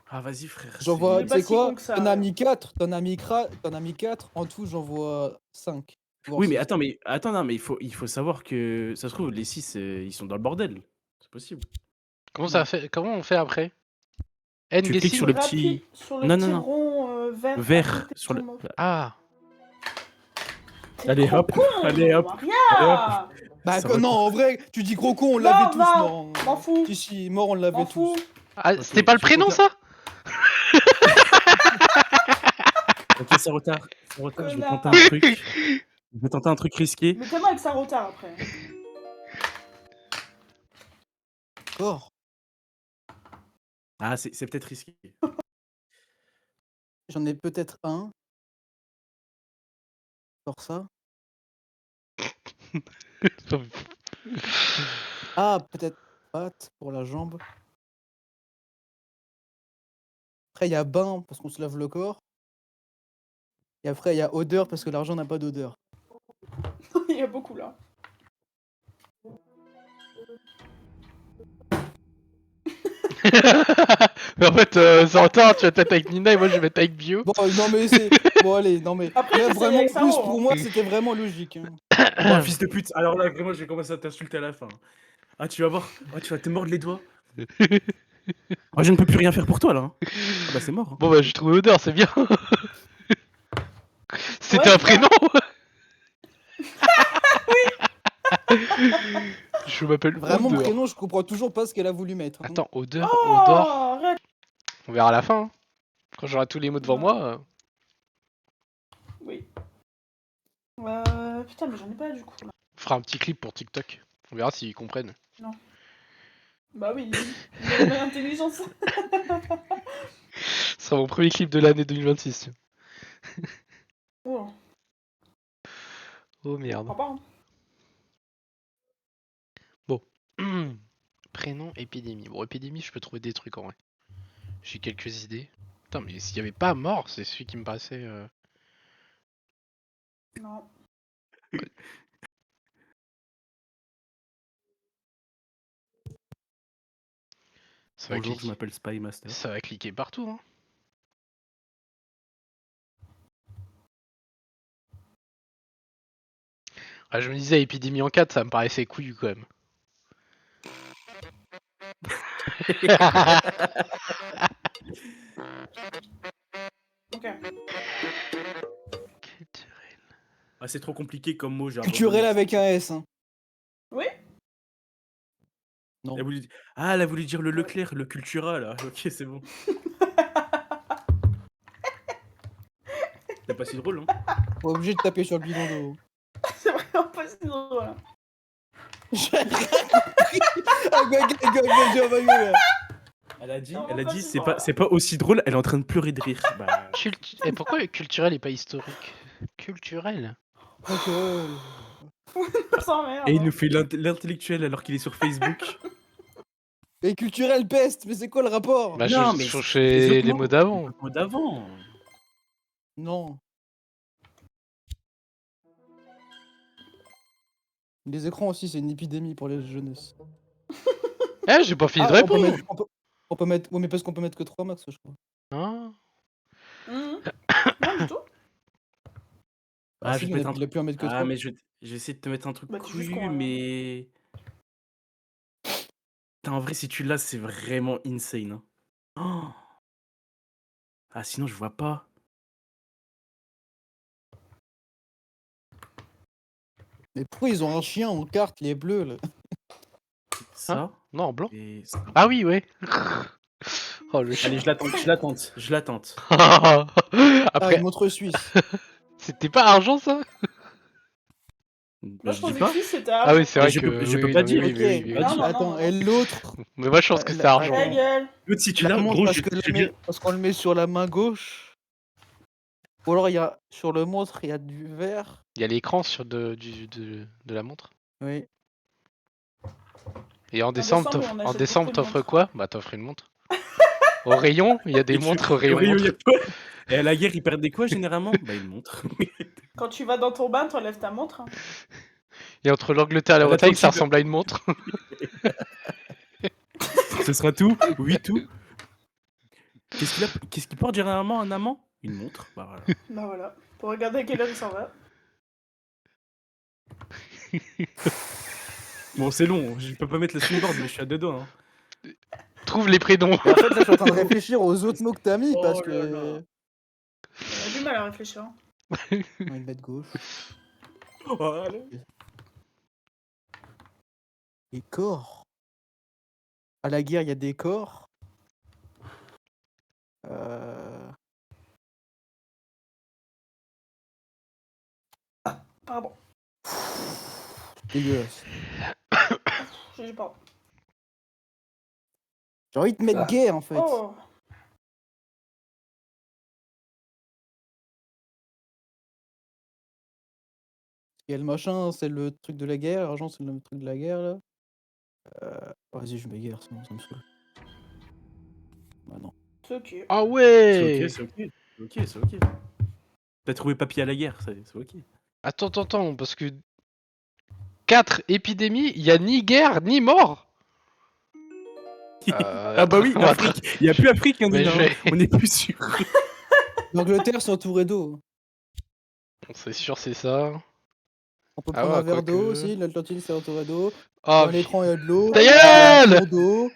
Ah, vas-y, frère. J'en c'est- vois, Mais tu pas sais si quoi? con que ça, T'en as alors. mis 4, t'en as mis 4. En tout, j'en vois 5. Oui, mais attends, non, mais il faut savoir que ça se trouve, les 6, ils sont dans le bordel. C'est possible. Comment on fait après? N Tu cliques sur guessing? le petit. Rapide sur le Non, petit non, non. rond vert. à Vert côté de sur ton le. mot. Ah. T'es Allez, trop hop, con, allez, hop, Maria. Bah Ça que va non, pas. en vrai, tu dis gros con, on Non, l'avait tous, va. mort. M'en fous. Si, mort, on l'avait M'en tous. fous. Ah, Ok, c'était pas le je prénom, compte ça? Ok, ça retard. Je vais Connard. tenter un truc. Je vais tenter un truc risqué. Mettez-moi avec sa retard après. Encore. Ah, c'est peut-être risqué. J'en ai peut-être un. Sors ça. Ah, peut-être patte pour la jambe. Après, il y a bain parce qu'on se lave le corps. Et après, il y a odeur parce que l'argent n'a pas d'odeur. Il y a beaucoup là. Mais en fait, Zantar, tu vas te mettre avec Nina et moi je vais mettre avec Bio. Bon, non, mais c'est. Bon, allez, non, mais. Après, Là, j'essaye vraiment, avec plus Saro, pour hein. moi, c'était vraiment logique. Hein. Oh, fils de pute. Alors là, vraiment, je vais commencer à t'insulter à la fin. Ah, tu vas voir. Oh, tu vas te mordre les doigts. Oh, je ne peux plus rien faire pour toi, là. Hein. Ah bah, c'est mort. Hein. Bon bah j'ai trouvé odeur, c'est bien. C'était Ouais, un prénom. Je m'appelle Vraiment, Odeur. prénom, je comprends toujours pas ce qu'elle a voulu mettre. Hein. Attends, odeur, Oh, odeur. arrête. On verra à la fin. Hein. Quand j'aurai tous les mots devant Ouais. moi. Oui. Putain, mais j'en ai pas du coup. Là. On fera un petit clip pour TikTok. On verra s'ils comprennent. Bah oui, il a l'intelligence. Ce sera mon premier clip de l'année 2026. Oh, Oh merde. crois pas. Hein. Prénom, épidémie. Bon, épidémie, je peux trouver des trucs en vrai. J'ai quelques idées. Putain, mais s'il y avait pas mort, c'est celui qui me paraissait. Non. Ça va, Bonjour, je cliquer. m'appelle Spy Master. Ça va cliquer partout. Hein. Ah, je me disais, épidémie en 4, ça me paraissait couillu quand même. Ok. Ah, c'est trop compliqué comme mot. J'ai Culturel abandonné. avec un S. Hein. Oui. Non. Elle a voulu... Ah, elle a voulu dire le Leclerc, le Cultura, là. Ok, c'est bon. C'est pas si drôle, hein. Pas obligé de taper sur le bidon d'eau. C'est vraiment pas si drôle. Hein. J'ai rien compris. Ah, gueule. Elle a dit, Non, elle a pas dit, si c'est drôle. pas, c'est pas aussi drôle. Elle est en train de pleurer de rire. Bah, Et pourquoi culturel et pas historique? Culturel? Ok. Sans merde. et il nous fait l'intellectuel alors qu'il est sur Facebook. Et culturel peste, mais c'est quoi le rapport? Bah, Non, je mais cherchais les mots d'avant. Les mots d'avant. Non. Les écrans aussi, c'est une épidémie pour les jeunesses. Eh, j'ai pas fini de Ah, on peut répondre. mettre, on peut mettre. Oui, mais parce qu'on peut mettre que 3 max, je crois. Hein? Non, du tout. Ah, si, je vais te mettre un il a truc. pu en mettre que 3. Ah, mais je vais essayer de te mettre un truc Bah, dis juste couillu, qu'on a- mais. Putain, en vrai, si tu l'as, c'est vraiment insane. Hein. Oh. Ah, sinon, je vois pas. Mais pourquoi ils ont un chien en carte, les bleus là? Ça. Non, en blanc. Et ça. Ah oui, ouais. Oh, le chien. Allez, je l'attente. Ah, Après, une montre suisse. c'était pas argent ça? Bah, Moi, je je dis pensais pas. que si c'était Ah argent. oui, c'est Mais vrai je que. peux- je oui, peux oui, pas non, mais dire. oui, Ok. oui, oui, oui. Non, non, Attends, non. et l'autre. Mais moi, je pense que c'était argent. Ta Hein. gueule. L'autre, si tu La l'as, montre, gros, parce qu'on le met sur la main gauche. Ou alors il y a sur le montre, il y a du vert. Il y a l'écran sur de la montre. Oui. Et en décembre, décembre, on en achète décembre, beaucoup de t'offres montres. quoi? Bah, t'offres une montre. Au rayon, il y a des montres au rayon montre. Et à la guerre, ils perdaient quoi généralement? Bah, une montre. Quand tu vas dans ton bain, t'enlèves ta montre. Hein. Et entre l'Angleterre et la À Bretagne, ça l'Atlantique. ressemble à une montre. Ce sera tout? Oui, tout. Qu'est-ce qu'il porte généralement un amant? Une montre. Bah voilà. Bah voilà. Pour regarder à quelle heure il s'en va. Bon, c'est long, je peux pas mettre le swingboard, mais je suis à deux doigts. Hein. Trouve les prénoms. Mais en fait, là, je suis en train de réfléchir aux autres mots que t'as mis Oh parce là que. là. On a du mal à réfléchir. Hein. On va le mettre gauche. Voilà. Les corps. À la guerre, il y a des corps. Pardon. Dégueulasse. J'ai pardon. J'ai envie de mettre guerre en fait. Oh. y a le machin, c'est le truc de la guerre. Argent, c'est le truc de la guerre, là. Vas-y, je mets guerre, c'est bon, ça me saoule. Bah non. C'est ok. Ah C'est ouais. ok, c'est ok. C'est ok, c'est ok. T'as trouvé papier à la guerre, c'est ok. Attends, parce que 4 épidémies, il y a ni guerre ni mort. Ah bah oui, on va Afrique. Il y a plus Afrique, hein, Mais Nina, je vais- on est plus sûr. L'Angleterre, c'est entouré d'eau. C'est sûr, c'est ça. On peut Ah prendre ouais, un verre d'eau quoique. aussi. L'Atlantide, c'est entouré d'eau. Ah, Dans l'écran, il y a de l'eau. Ta Il y a un gueule. cours d'eau.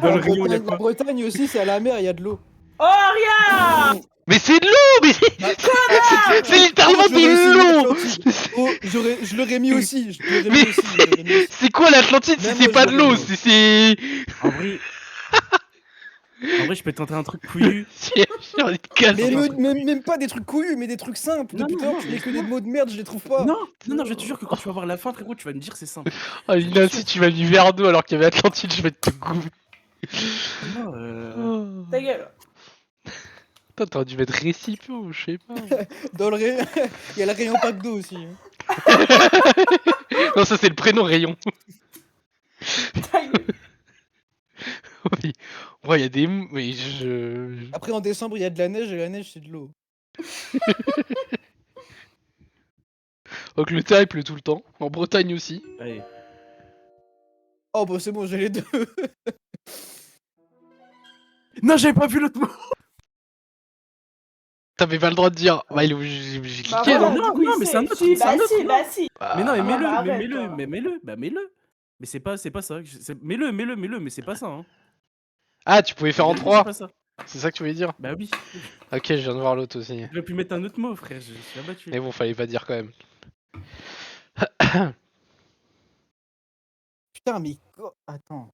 Dans le rayon, il y a La quoi? Bretagne aussi, c'est à la mer, il y a de l'eau. Oh, Aria Mais c'est de l'eau, mais c'est littéralement J'aurais de essayé l'eau. l'Atlantide. Oh, je l'aurais mis aussi. Je l'aurais mis Mais aussi. je l'aurais mis aussi. c'est quoi l'Atlantide si Même c'est moi, pas je de l'aurais l'eau? mis. C'est En vrai, je peux tenter un truc couillu. j'ai envie de casser. Même pas des trucs couillus, mais des trucs simples. Non, Depuis tout à non, l'heure, tu non, mets que des mots de merde, je les trouve pas. Non, je te jure que quand tu vas voir la fin, frérot, tu vas me dire c'est simple. Ah, Lina, si tu m'as mis verre d'eau alors qu'il y avait Atlantide, je vais te goûter. Non, Oh. Ta gueule. Putain, t'aurais dû mettre récipient ou je sais pas. Dans le rayon, il y a le rayon pack d'eau aussi. hein. Non, ça c'est le prénom rayon. Ta gueule. Oui. Ouais, il y a des. Mais je. Après, en décembre, il y a de la neige et la neige, c'est de l'eau. Angleterre, il pleut tout le temps. En Bretagne aussi. allez. Oh, bah c'est bon, j'ai les deux. Non, j'avais pas vu l'autre mot. T'avais pas le droit de dire. Bah, j'ai Bah cliqué, voilà, non non, du coup, non, il mais sait. c'est un autre, Si, c'est un bah autre, si, non. bah si. Mais non, mais Ah, mets-le, bah, mais arrête, mets-le, toi. mais mets-le, bah mets-le. Mais c'est pas ça. Mets-le, mais c'est pas ça. Hein. Ah, tu pouvais faire en C'est 3. pas ça. C'est ça que tu voulais dire? Bah oui. Ok, je viens de voir l'autre aussi. J'aurais pu mettre un autre mot, frère. Je suis abattu. Mais bon, fallait pas dire quand même. Putain, mais. Attends.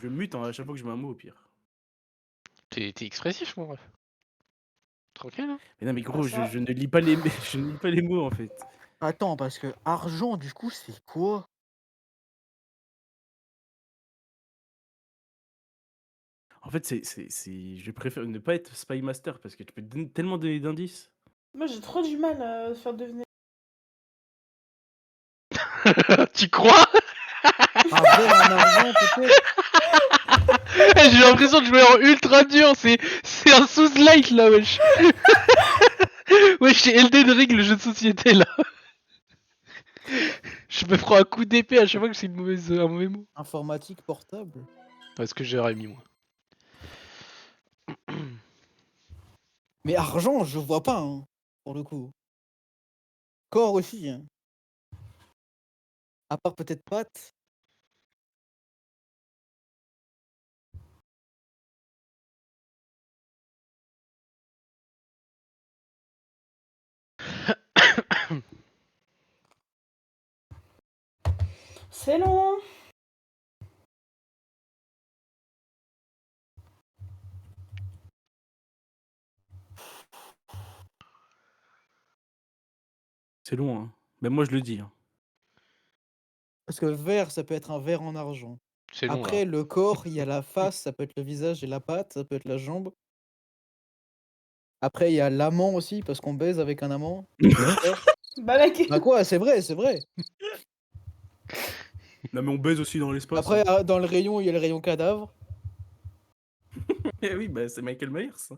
Je mute hein, à chaque fois que je mets un mot au pire. T'es expressif, mon ref. Tranquille, hein. Mais non, mais gros, Ça. je ne lis pas les, je ne lis pas les mots en fait. Attends, parce que argent, du coup, c'est quoi? En fait, je préfère ne pas être Spy Master parce que tu peux donner tellement d'indices. Moi, j'ai trop du mal à faire deviner. Tu crois? Un verre en argent, peut-être? J'ai l'impression de jouer en ultra dur, c'est un sous-like là, wesh. Wesh, c'est Elden Ring, le jeu de société là. Je me prends un coup d'épée à chaque fois que c'est un mauvais mot. Informatique portable. Est-ce que j'aurais mis moi? Mais argent, je vois pas, hein, pour le coup. Corps aussi, hein. À part peut-être pâte. C'est long. C'est long, hein. Même moi, je le dis. Hein. Parce que verre, ça peut être un verre en argent. C'est long Après, là. le corps, il y a la face, ça peut être le visage et la patte, ça peut être la jambe. Après, il y a l'amant aussi, parce qu'on baise avec un amant. Bah, mec. Bah quoi, c'est vrai, c'est vrai. Non, mais on baise aussi dans l'espace. Après, hein. dans le rayon, il y a le rayon cadavre. Eh oui, bah c'est Michael Myers. Hein.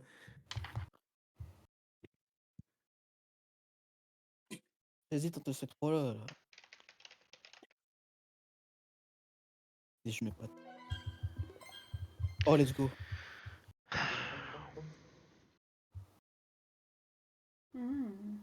J'hésite entre ces trois-là. Là. Et je mets pas. Oh, let's go. Hmm.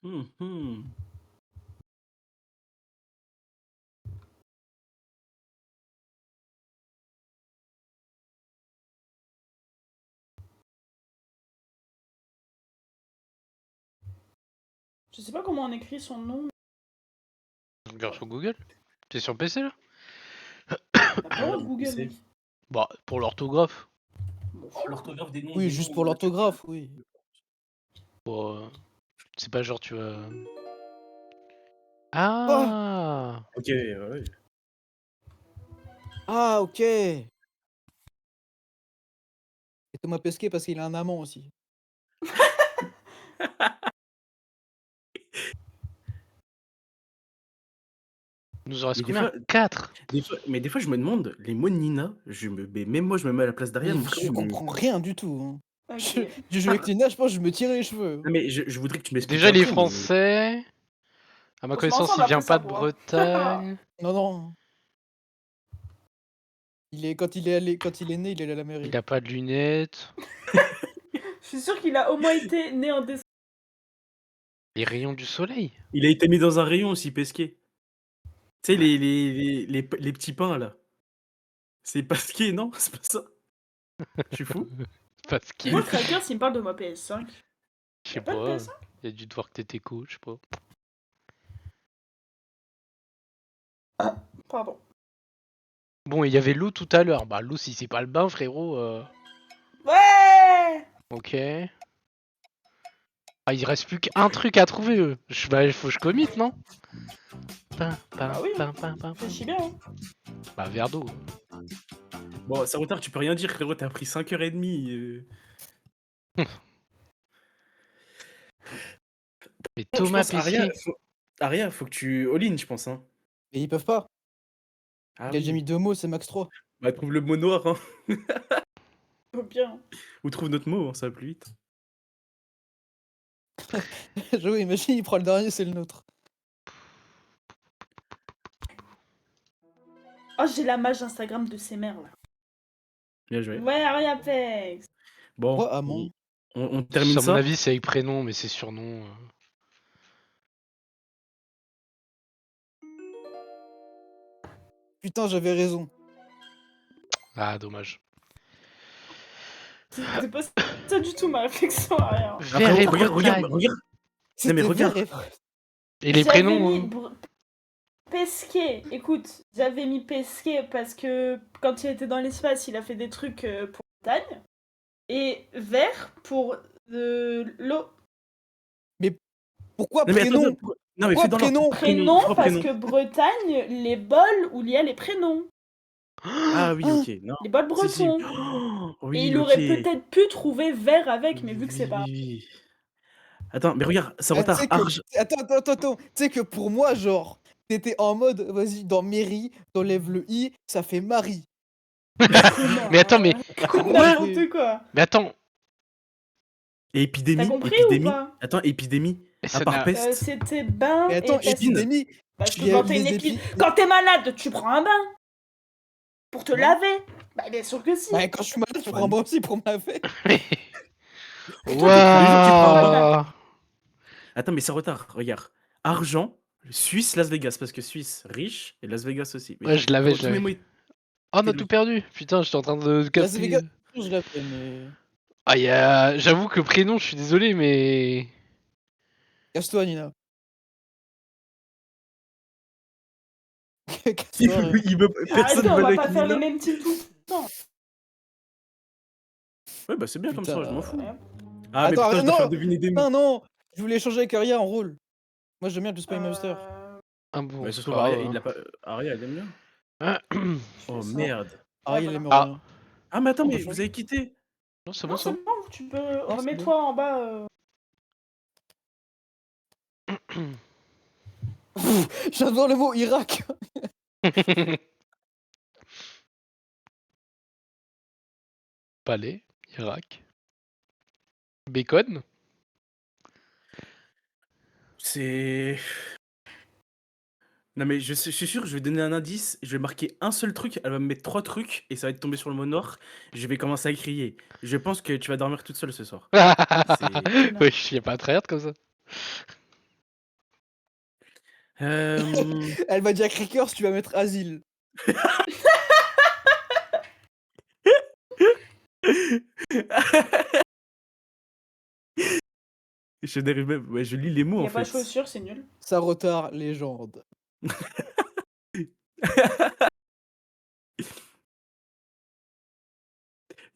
Mhm. Je sais pas comment on écrit son nom. Regarde sur Google. T'es sur PC là? T'as pas le droit de Google, c'est- mec. Bah, pour l'orthographe. L'orthographe des noms. Oui, juste pour l'orthographe, oui. Bon, c'est pas genre tu vas. Ah Ok, ouais. Ah, ok. Et Thomas Pesquet parce qu'il a un amant aussi. Il nous en reste Mais des combien fois, 4. mais des fois, je me demande, les mots de Nina, mais même moi, je me mets à la place d'Ariane, Mais mon je frérot. comprends rien du tout. Hein. Ok. Je jouais avec Lina, je pense que je me tirais les cheveux. Non, mais je voudrais que tu m'expliques Déjà les après, mais... Français. À ma On se met connaissance, ensemble il vient après pas ça, de gros, hein. Bretagne. Non, non. Quand il est né, il est allé à la mairie. Il a pas de lunettes. Je suis sûre qu'il a au moins été né en décembre. Les rayons du soleil. Il a été mis dans un rayon aussi, Pesquet. Tu sais, les petits pains, là. C'est Pesquet, non? C'est pas ça? Je suis fou? Parce qu'il. Moi, Cracker, s'il me parle de ma PS5. Je Y sais a pas de pas. PS5? Il a dû te voir que t'étais cool, je sais pas. Pardon. Bon, il y avait l'eau tout à l'heure. Bah, l'eau, si c'est pas le bain, frérot. Ouais! Ok. Ah, il reste plus qu'un truc à trouver, eux. Bah, faut que je commit, non? Bah oui, réfléchis bien. Hein. Bah, verre d'eau. Bon, ça retard, tu peux rien dire, frérot, t'as pris 5h30. Mais Je Thomas pense, Pesquet. Aria, faut que tu all-in, je pense. Hein. Et ils peuvent pas. Ah Il a déjà oui. mis 2 mots, c'est max 3. Bah, trouve le mot noir, hein. Faut bien. Ou trouve notre mot, hein, ça va plus vite. J'avoue, imagine, il prend le dernier, c'est le nôtre. Oh, j'ai la mage Instagram de ces mères, là. Bien joué. Ouais, Ariapex. Bon, Quoi, amant on termine À ça. mon avis, c'est avec prénom, mais c'est surnom. Putain, j'avais raison. Ah, dommage. C'était pas ça du tout ma réflexion, Aria. Vert Après, et regarde. Bretagne. Non, mais C'était regarde. vert Et les J'avais prénoms. mis Pesquet. Écoute, j'avais mis Pesquet parce que quand il était dans l'espace, il a fait des trucs pour Bretagne. Et vert pour l'eau. Pourquoi Non, mais prénom attends, non, mais Pourquoi fais dans l'ordre. prénom Prénom Pourquoi parce prénom que Bretagne, les bols où il y a les prénoms. Ah oui, ok. Non. Les bols Si, si. bretons. Oh, oui, Et il ok. aurait peut-être pu trouver vert avec, mais vu que c'est pas. Oui. Attends, mais regarde, ça Ah, tu retard. sais que... Attends. Tu sais que pour moi, genre, t'étais en mode, vas-y, dans mairie, t'enlèves le i, ça fait Marie. Mais attends, mais. N'importe quoi. Mais attends. Et épidémie. T'as compris Épidémie. ou pas Attends, épidémie. Mais À ça part n'a- peste. C'était bain Mais attends, et peste. épidémie. Parce il que y a quand t'es les quand t'es malade, tu prends un bain. Pour te Non. laver. Bah bien sûr que si. Bah, quand je suis malade, je prends un bain aussi pour me laver. tous les jours, tu prends un Waouh. Attends, mais ça retard. Regarde. Argent, Suisse, Las Vegas. Parce que Suisse, riche, et Las Vegas aussi. Mais Ouais, je l'avais, tous mes mots, Oh, on a tout perdu. Putain, j'étais en train de Las capter. Vegas, je l'avais, mais... Ah, j'avoue que le prénom, je suis désolé, mais. Casse-toi, Nina. il Casse-toi. veut- il veut- personne Arrêtez, on veut va avec pas faire Nina. les mêmes teams tout le temps. Ouais, bah c'est bien comme ça, Putain, je m'en fous. Ouais. Ah, mais Attends, putain, je dois non. faire deviner des mots. Non, je voulais échanger avec Aria en rôle. Moi, j'aime bien le Spy Master. Ah bon, Mais c'est ça se trouve, pas Aria, grave, il hein. l'a pas. Aria, elle aime bien. Je Oh fais ça. merde. Aria, voilà. il aime Ah. rien. Ah, mais attends, On mais peut vous changer. avez quitté. Non, c'est Non, bon, c'est ça. bon, tu peux. c'est Remets-toi en bas. J'adore le mot Irak. Palais, Irak. Bacon. C'est. Non, mais je suis sûr, je vais donner un indice. Je vais marquer un seul truc. Elle va me mettre 3 trucs et ça va être tombé sur le mot noir. Je vais commencer à crier. Je pense que tu vas dormir toute seule ce soir. Wesh, y'a pas de tryhard comme ça. Elle va dire Crackers, tu vas mettre Asile. Je n'arrive même. Ouais, je lis les mots Il en y a pas fait. chaussures, c'est nul. Sarotard, légende.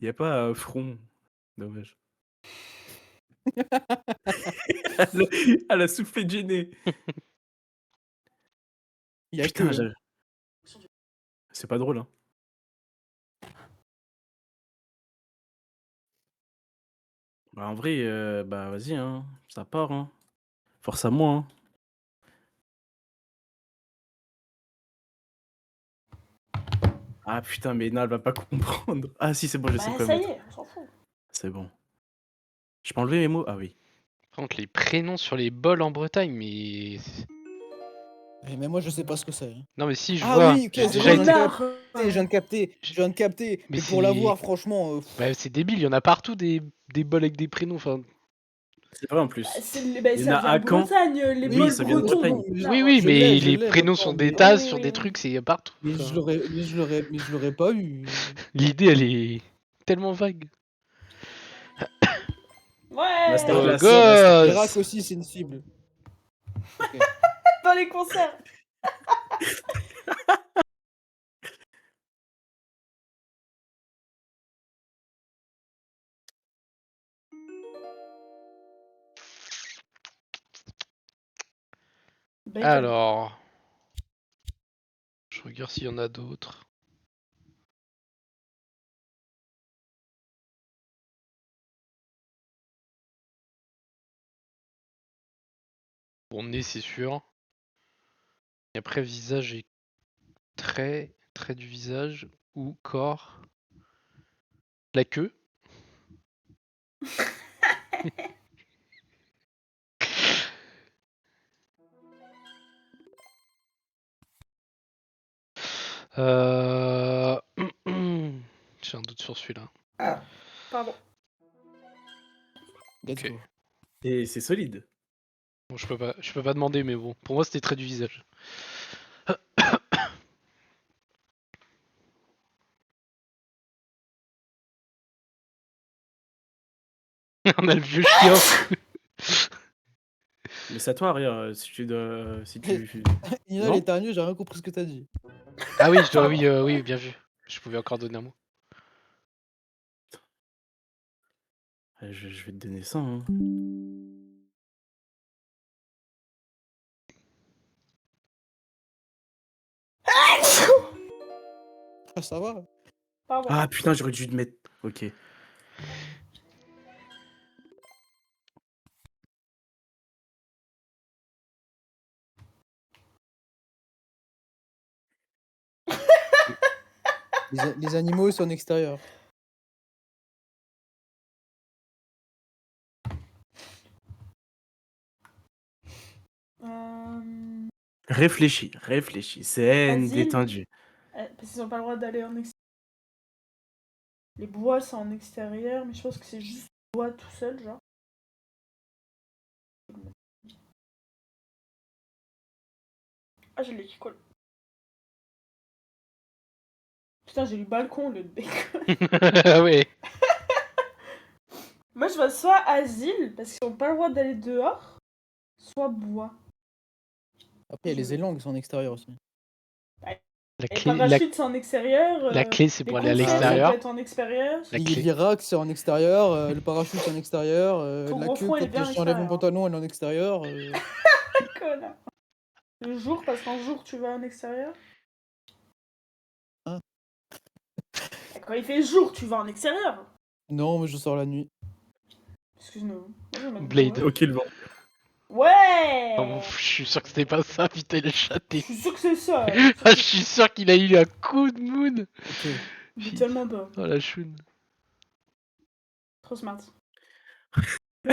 Il y a pas front. Dommage. Elle a soufflé de gêné. Il y a Putain, que. hein. c'est pas drôle, hein. Bah, en vrai, bah, vas-y, hein, ça part, hein. Force à moi, hein. Ah putain, mais non, elle va pas comprendre. Ah si, c'est bon, je sais Bah, quoi ça y mettre. est, on s'en fout. C'est bon. Je peux enlever mes mots? Ah oui. Par contre, les prénoms sur les bols en Bretagne, mais. Mais moi, je sais pas ce que c'est. hein. Non, mais si, je Ah vois. oui, ok, J'ai c'est déjà bon, été. je viens de capter. Je viens de capter. Mais Mais pour l'avoir, c'est. franchement. Bah, c'est débile, il y en a partout des bols avec des prénoms. Enfin, C'est vrai en Bah, plus. bah, Il y en ça a vient à de Caen. Bretagne, les Oui, Oui, bols ça vient de c'est bretons. Bretagne. bon. oui, oui, Je mais l'ai, les prénoms maintenant, sont mais- des tasses Oui, sur oui, des oui. trucs, c'est partout. Mais Enfin, je l'aurais pas eu. l'idée, elle est tellement vague. Ouais, Beau Masterclass. Irak gosse. aussi, c'est une cible. Ok. dans les concerts. Bacon. Alors, je regarde s'il y en a d'autres. Bon, nez, c'est sûr. Et après, visage et trait du visage ou corps. La queue. Euh... J'ai un doute sur celui-là. Pardon. Let's Ok. go. Et c'est solide. Bon, je peux pas demander, mais bon, pour moi, c'était trait du visage. On a le vieux chien. Mais c'est à toi, Rire, si tu dois. Si tu. Ina, Non elle éternuée, j'ai rien compris ce que t'as dit. Ah oui, oui, bien vu. Je pouvais encore donner un mot. Je vais te donner ça, hein. Ah, ça va. Pardon. Ah putain, j'aurais dû te mettre. Ok. Les animaux sont en extérieur. Euh, Réfléchis, réfléchis. Zen, Asile. détendu. Parce qu'ils ont pas le droit d'aller en extérieur. Les bois, c'est en extérieur, mais je pense que c'est juste bois tout seul, genre. Ah, j'ai les qui collent. Putain, j'ai le balcon, le bacon. Ah ouais. Moi, je vois soit asile, parce qu'ils ont pas le droit d'aller dehors, soit bois. Après, il y a les élangues qui sont en extérieur aussi. La Et clé, parachute, c'est en extérieur. la clé, c'est Les pour aller à concerts, ça l'extérieur. peut être en extérieur. La clé. L'Irak, c'est en extérieur. Le parachute, c'est en extérieur. Ton La gros queue, front, il est quand bien je t'enlève mon extérieur. pantalon, elle est en extérieur. Connard. Le jour, parce qu'en jour, tu vas en extérieur. Hein? Quand il fait jour, tu vas en extérieur. Non, mais je sors la nuit. Excuse-nous. Moi, je vais mettre Blade. bois. Ok, le vent. Ouais. Oh, je suis sûr que c'était pas ça, putain, il a Je chaté. suis sûr que c'est ça. Ah, je suis sûr qu'il a eu un coup de moon. Ok. Mais tellement pas. Oh la choune. Trop smart.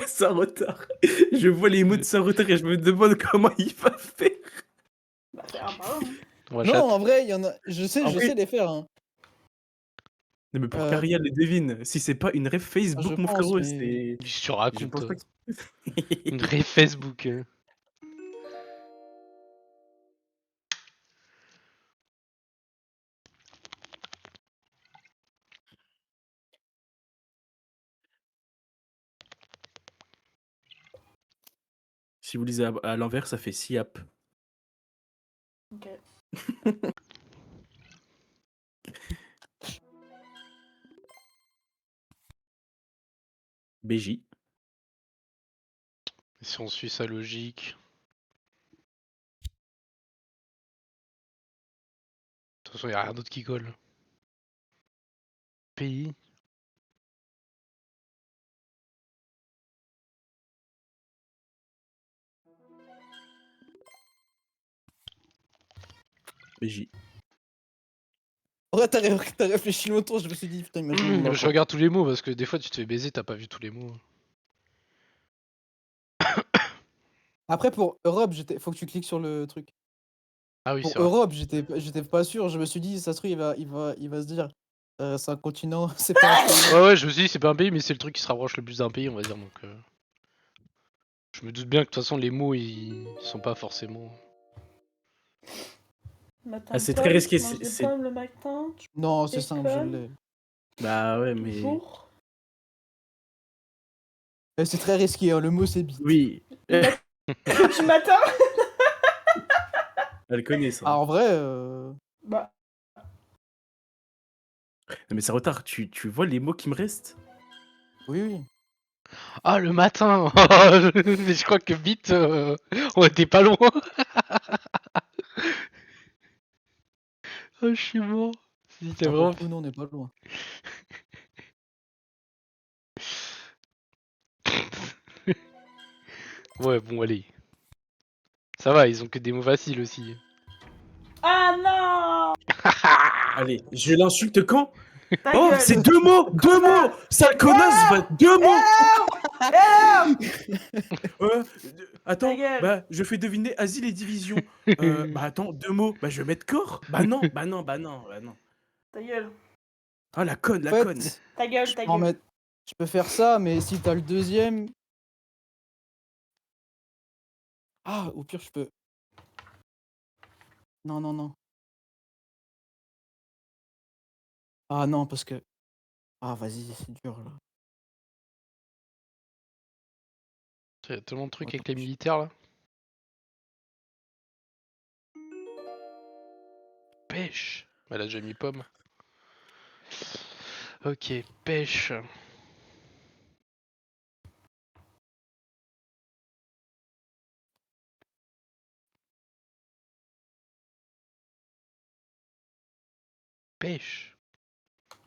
Sans retard. Je vois les mots de sans retard et je me demande comment il va faire. Bah, faire un par un. hein. Moi, Non, en vrai, il y en a. Je sais Après- les faire. Hein. Non, mais pour Euh, qu'Ariel les devine, si c'est pas une ref Facebook, je mon pense, frérot, mais- c'est. il Je surraconte. pense pas que. Une vraie Facebook. Si vous lisez à l'envers, ça fait SIAP. Ok. BJ. Si on suit sa logique. De toute façon, y a rien d'autre qui colle. Pays. BJ. Ouais, t'as réfléchi longtemps, je me suis dit, putain, imagine. Je regarde tous les mots parce que des fois tu te fais baiser, t'as pas vu tous les mots. Après, pour Europe, faut que tu cliques sur le truc. Ah oui, Pour c'est vrai. Europe, j'étais pas sûr. Je me suis dit, ça se trouve, il va se dire, c'est un continent, c'est pas un pays. Ouais, je me suis dit, c'est pas un pays, mais c'est le truc qui se rapproche le plus d'un pays, on va dire. Donc, je me doute bien que de toute façon, les mots ils sont pas forcément. Matin Ah, c'est de très pomme, risqué. tu manges des C'est... pommes le matin, tu Non, c'est simple, je déconnes. l'ai. Bah ouais, mais. Jour. C'est très risqué, hein, le mot c'est bite. Oui. Du matin. Elle connaît ça. Ah, en vrai, Bah, Non, mais ça retarde. Tu vois les mots qui me restent? oui, oui. Ah, le matin. Mais je crois que vite, on était pas loin. Oh, je suis mort. C'était Ah, pour vraiment. le coup, non, on n'est pas loin. Ouais, bon, allez. Ça va, ils ont que des mots faciles aussi. ah non. Allez, je l'insulte quand? Ta Oh, gueule. c'est 2 mots! 2 mots! Sale connasse, va 2 mots! Attends, Ta gueule. bah, je fais deviner asile et division. Bah attends, 2 mots. Bah, je vais mettre corps. Bah non, bah non, bah non, bah non. Ta gueule. Ah, la conne, En la conne. fait, Ta gueule, je ta peux en gueule. mettre- je peux faire ça, mais si t'as le deuxième. Ah, au pire, je peux. Non, non, non. Ah non, parce que. Ah, vas-y, c'est dur là. Il y a tellement de trucs avec Attends, les militaires là. Pêche. Elle a déjà mis pomme. Ok, pêche. Pêche.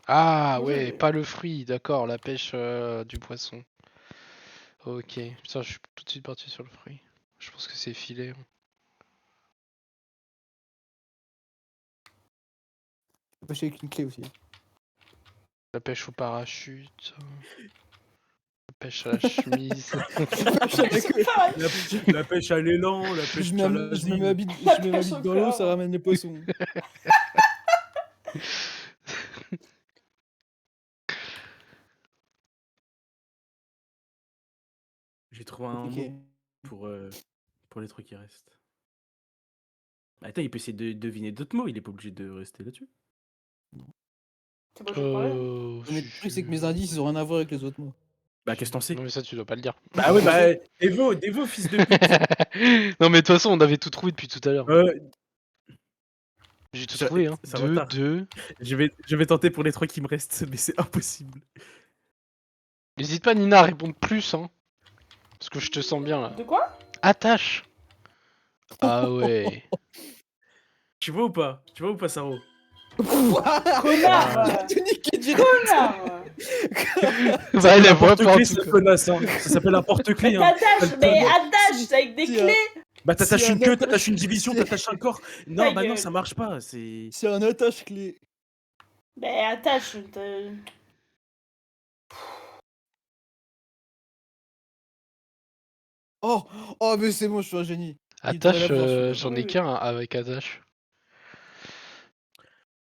Ah Moi, je ouais, l'ai. pas le fruit, d'accord, la pêche du poisson. Ok, putain, je suis tout de suite parti sur le fruit. Je pense que c'est filet. Je peux pêcher avec une clé aussi. La pêche au parachute. La pêche à la chemise. La pêche à l'élan, la pêche Je à me l'asile. mets ma bite dans l'eau, ça ramène les poissons. J'ai trouvé un Compliqué. mot pour les trucs qui restent. Attends, il peut essayer de deviner d'autres mots, il est pas obligé de rester là-dessus. C'est pas ton problème. Mais le truc, c'est que mes indices, ils ont rien à voir avec les autres mots. Bah, qu'est-ce que t'en sais? Non mais ça tu dois pas le dire. Bah ouais, bah, Devo, fils de pute. Non mais de toute façon on avait tout trouvé depuis tout à l'heure. J'ai tout Ça- trouvé hein. ça 2, retarde. 2. Je vais tenter pour les 3 qui me restent, mais c'est impossible. N'hésite pas Nina à répondre plus hein. Parce que je te sens bien là. De quoi? Attache. Ah ouais. Tu vois ou pas? Saro? Connard. Te niquer direct. Connard. Bah elle voit pas en Porte-clés, tout ce cas. connasse, hein. Ça s'appelle un porte-clés, hein. T'attaches, mais attache avec des Tiens. clés. Bah, t'attaches C'est une un queue, attache- t'attaches une division, c'est- t'attaches un corps. Non, Ta bah non, gueule. ça marche pas, c'est... C'est un attache-clé. Mais attache. Oh, oh, mais c'est bon, je suis un génie. Il devrait Attache, l'avoir, celui-là. j'en ai Oui. qu'un avec attache.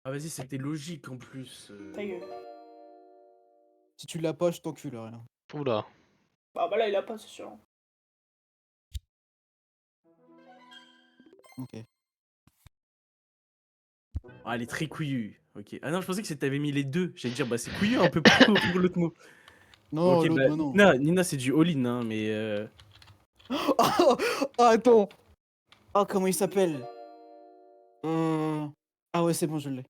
Ah, vas-y, c'était logique en plus. Ta gueule. Si tu l'as pas, je t'encule, rien. Oula. Ah bah là, il a pas, c'est sûr. Ok. Ah, elle est très couillue. Ok. Ah non, je pensais que t'avais mis les deux. J'allais dire, bah c'est couillu un peu pour l'autre mot. Non, Ok, l'autre, bah, non. Nina c'est du all-in, hein, mais... Oh, attends. Ah, comment il s'appelle? Ah ouais, c'est bon, je l'ai.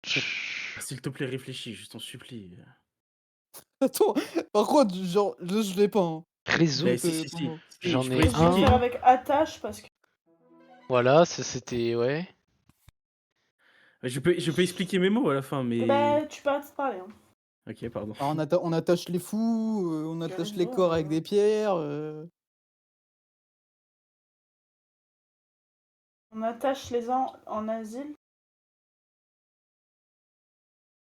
S'il te plaît, réfléchis, je t'en supplie. Attends, par contre, genre, je l'ai pas. Hein. Réseau. Bah, Donc, si, si, ton si. mot. Si, J'en je ai pourrais Je vais un. le faire expliquer. avec attache parce que. Voilà, ça c'était. Ouais. Je peux expliquer mes mots à la fin, mais. Bah, tu peux arrêter de parler. Hein. Ok, pardon. Ah, on attache les fous, on attache les Carrément, corps avec des pierres. On attache les gens en asile.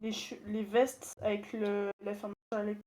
Les vestes avec la fermeture électrique.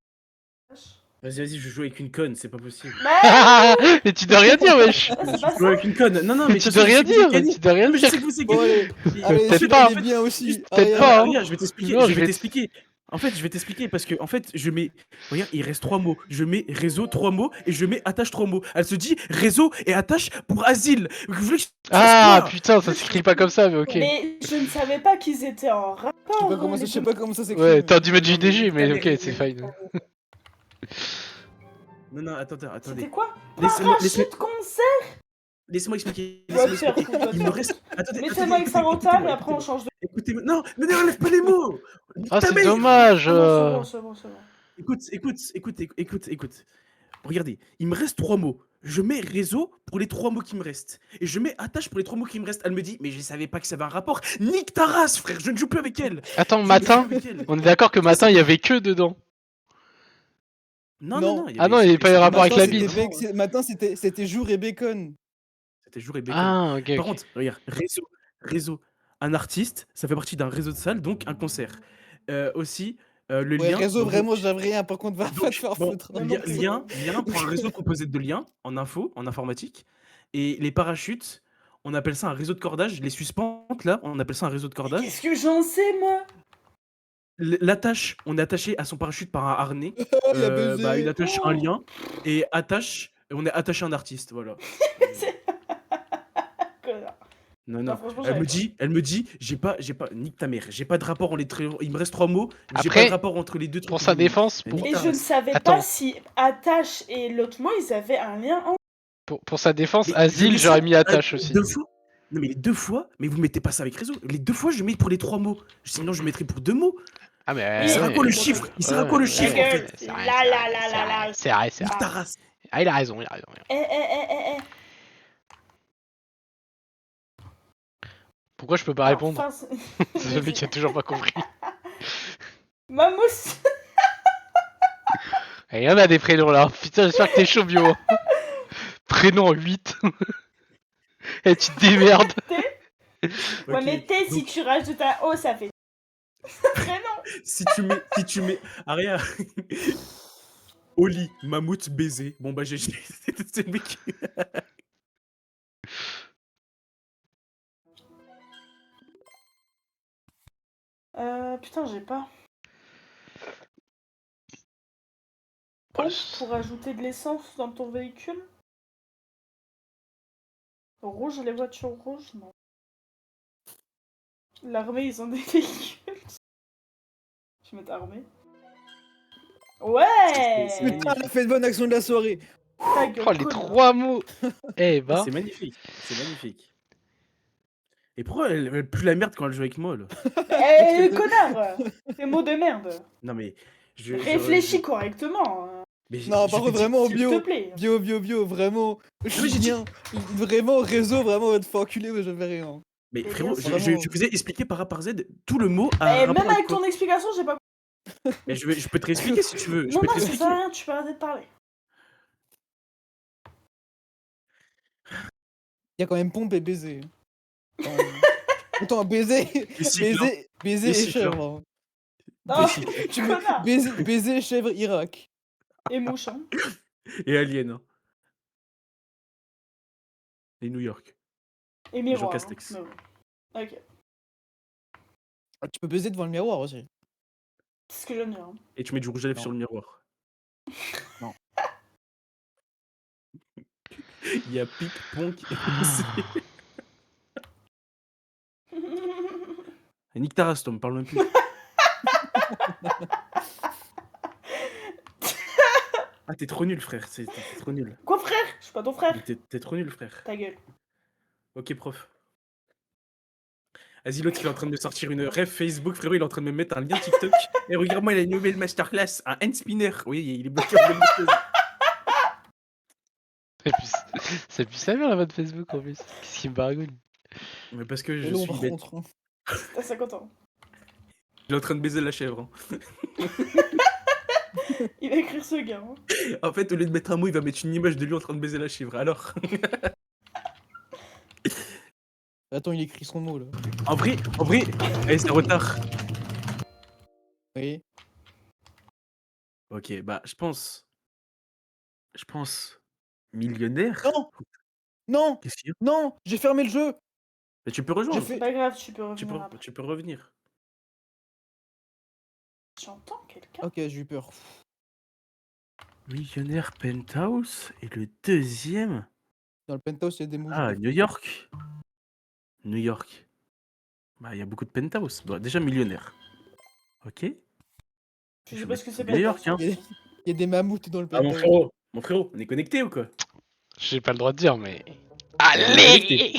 Vas-y, je joue avec une conne, c'est pas possible. Mais Mais tu dois rien dire, wesh. c'est Je pas joue ça. avec une conne. Non, non, mais Tu de toute dois façon, rien je sais que vous êtes dire, gagnés. tu dois rien Non, mais je sais dire. que vous êtes Bon, gagnés. allez, allez, Peut-être celui pas. qui est bien aussi. Peut-être Allez, pas, allez. hein. Regarde, je vais t'expliquer. Non, Je je vais vais t'expliquer. En fait, je vais t'expliquer parce que, en fait, je mets. Regarde, il reste 3 mots. Je mets réseau 3 mots et je mets attache 3 mots. Elle se dit réseau et attache pour asile. Vous voulez que je fasse Ah quoi? putain, ça s'écrit pas comme ça, mais ok. Mais je ne savais pas qu'ils étaient en rapport. Je sais pas comment ça s'écrit. Ouais, mais- t'as dû mettre Non, mais JDG, mais putain, ok, mais- c'est fine. Non, non, attendez. C'était quoi Laissez-moi Parachute concert. laissez-moi expliquer. Tu vas Laissez-moi le faire, expliquer. tu vas le Il me faire. reste. Attendez, Mets-moi avec sa retard et après on change de. Écoutez-moi. Non, mais n'enlève pas les mots. Ah, Ta c'est mère. dommage. Ah non, c'est bon, c'est bon. Écoute. Regardez, il me reste 3 mots. Je mets réseau pour les 3 mots qui me restent. Et je mets attache pour les 3 mots qui me restent. Elle me dit, mais je savais pas que ça avait un rapport. Nique ta race, frère, je ne joue plus avec elle. Attends, Je matin. ne joue plus avec elle. On est d'accord que matin, il y avait que dedans. Non. Ah non, il y avait pas eu rapport avec la Matin, bite. Matin, c'était jour et bacon. C'était jour et bacon. Ah, ok. Par ok. contre, regarde, réseau. Un artiste, ça fait partie d'un réseau de salles, donc un concert. Aussi, le Ouais, lien. réseau, donc- vraiment, j'avais rien. Par contre, va te faire bon, foutre. Non, non plus. lien pour un réseau composé de liens en info, en informatique. Et les parachutes, on appelle ça un réseau de cordage. Les suspentes, là, on appelle ça un réseau de cordage. Qu'est-ce que j'en sais, moi? L'attache, on est attaché à son parachute par un harnais. Il a baisé. Une attache, un lien. Et attache, on est attaché à un artiste, voilà. Connard. Non, Non, non. franchement, Elle me dit, j'ai pas, nique ta mère, j'ai pas de rapport entre les. Il me reste 3 mots, j'ai Après, pas de rapport entre les deux trucs. Pour sa défense, Mais Et je ne savais Attends. pas si attache et l'autre mot, ils avaient un lien en. pour sa défense, Mais asile, je j'aurais sais, mis attache aussi. 2 fois. Non, mais les 2 fois, mais vous mettez pas ça avec réseau. Les 2 fois, je mets pour les 3 mots. Sinon, je mettrais pour 2 mots. Ah, mais. Il sera ouais, quoi le ouais, chiffre ouais. Il sera quoi le chiffre, en fait C'est vrai, La, c'est la, vrai, la, c'est la, vrai, la. c'est vrai, c'est Nique vrai. ta race. Ah, il a raison. Eh. Pourquoi je peux pas répondre Enfin, C'est le mec qui a toujours pas compris. Mamousse. Il y en a des prénoms là. Putain, j'espère que t'es chaud, bio. Prénom 8. Et tu te démerdes. Ouais, Ok, mais T, si donc, tu rajoutes un O, ça fait. Prénom. si tu mets. Aria. Oli, mammouth, baiser. Bon, bah, GG. C'est le mec. Putain, j'ai pas. Pompe pour ajouter de l'essence dans ton véhicule. Rouge, les voitures rouges, non. L'armée, ils ont des véhicules. Je vais mettre armée. Ouais. C'est- Putain, elle a fait une bonne action de la soirée. Ta gueule, Oh, les connard. 3 mots. Eh bah. C'est magnifique. C'est magnifique. Et pourquoi elle pue la merde quand elle joue avec moi, là? Eh, connard. Ces mots de merde. Non, mais. Réfléchis correctement. Mais Non, je par te contre, dis- vraiment, S'il te bio, plaît. bio, vraiment. mais j'ai dit- Julien, vraiment, réseau, vraiment, va te faire enculer, mais j'avais rien. Mais Mais frérot, bien je sûr. je vous ai expliqué par A par Z tout le mot à. Eh, même avec ton explication, j'ai pas. Mais je peux te réexpliquer si tu veux. Je Non, peux te non, ça réexpliquer. sert à rien, tu peux arrêter de parler. Il y a quand même pompe et baiser. Attends, baiser, cycles, hein. baiser Les et cycles, hein. chèvre. Non, Tu mets connard. baiser, chèvre, Irak. Et mouche, hein. Et Alien. Hein. Et New York. Et miroir. Castex. Hein. Mais bon. Ok. Ah, tu peux baiser devant le miroir aussi. C'est ce que je viens de dire. Hein. Et tu mets du rouge à lèvres Non. sur le miroir. Non. Il y a Pic, Ponk et Nick Taras, toi, me parle même plus. Ah, t'es trop nul, frère. T'es trop nul. Quoi, frère? Je suis pas ton frère. T'es trop nul, frère. Ta gueule. Ok, prof. Vas-y, l'autre, il est en train de me sortir une ref Facebook, frérot, il est en train de me mettre un lien TikTok. Et regarde-moi, il a une nouvelle masterclass, un hand spinner. Oui, il est bloqué en même chose. C'est plus sérieux la mode Facebook en plus. Qu'est-ce qu'il me baragouine? Mais parce que Et je long, suis par bête. contre. Hein. T'as 50 ans. Il est en train de baiser la chèvre. Hein. Il va écrire ce gars. Hein. En fait, au lieu de mettre un mot, il va mettre une image de lui en train de baiser la chèvre. Alors, Attends, il écrit son mot là. en vrai, allez, c'est retard. Oui. Ok, bah, je pense, millionnaire. Non Non Qu'est-ce qu'il y a? Non J'ai fermé le jeu. Mais tu peux J'ai rejoindre. C'est fait. pas grave, tu peux revenir après. Tu peux revenir. J'entends quelqu'un. Ok, j'ai eu peur. Millionnaire penthouse. Et le deuxième. Dans le penthouse, il y a des mots. Ah, New York. New York. Bah, il y a beaucoup de penthouse. Bon, déjà millionnaire. Ok. Je sais pas ce que c'est New York, hein. Il y a des mammouths dans le Ah, penthouse. mon frérot, on est connecté ou quoi? J'ai pas le droit de dire, mais. Allez. Allez